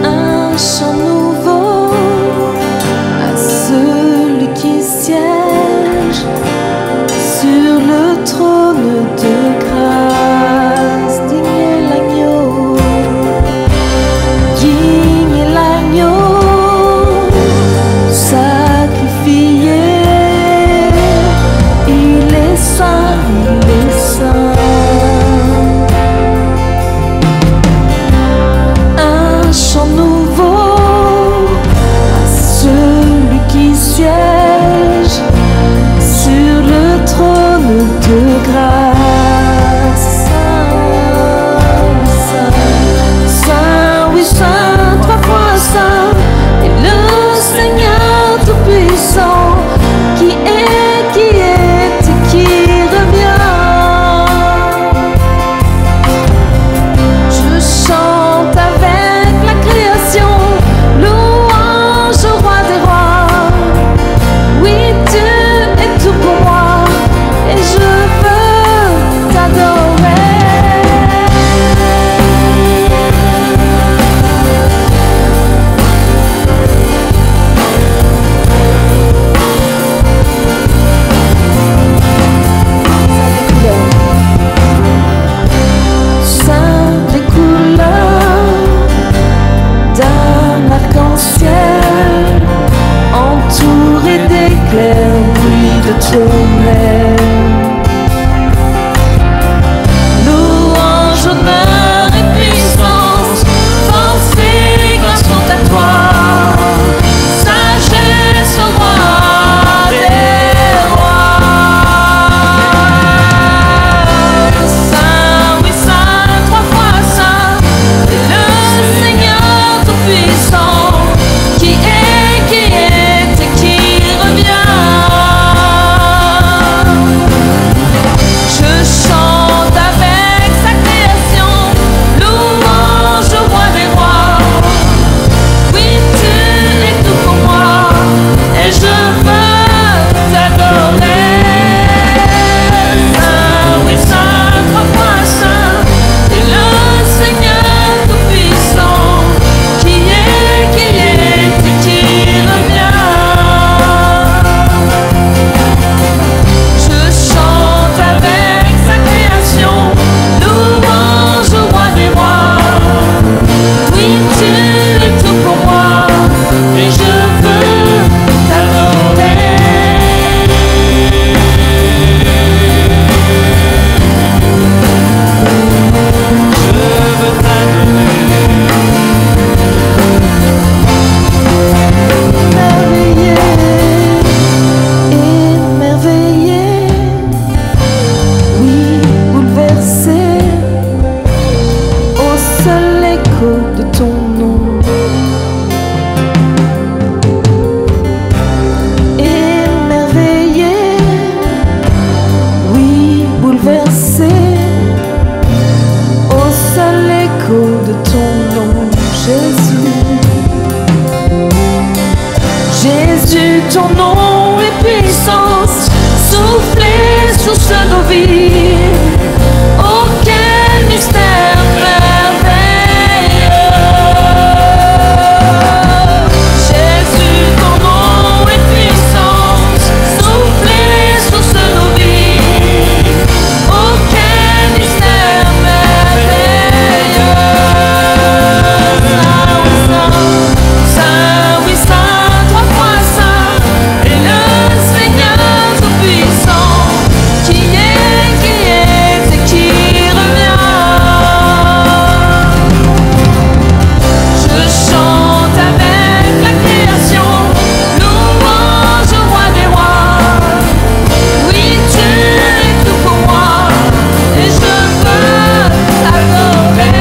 Un chant nouveau à celui ton nom et puissance, soufflez sur ce nos vies. Oh, quel mystère merveilleux. Jésus, ton nom et puissance, soufflez sur ce nos vies. Oh, quel mystère merveilleux. Saint, oui, Saint, trois fois Saint, et le Seigneur tout-puissant, qui est et qui revient. Je chante avec la création, louange au roi des rois. Oui, tu es tout pour moi, et je veux t'adorer.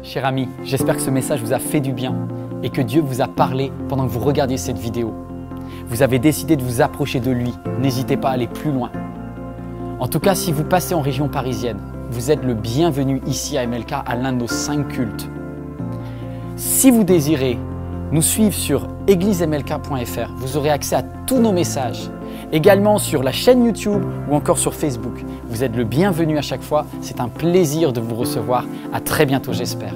Cher ami, j'espère que ce message vous a fait du bien et que Dieu vous a parlé pendant que vous regardiez cette vidéo. Vous avez décidé de vous approcher de lui, n'hésitez pas à aller plus loin. En tout cas, si vous passez en région parisienne, vous êtes le bienvenu ici à MLK à l'un de nos 5 cultes. Si vous désirez nous suivre sur églisemlk.fr, vous aurez accès à tous nos messages, également sur la chaîne YouTube ou encore sur Facebook. Vous êtes le bienvenu à chaque fois, c'est un plaisir de vous recevoir. À très bientôt, j'espère.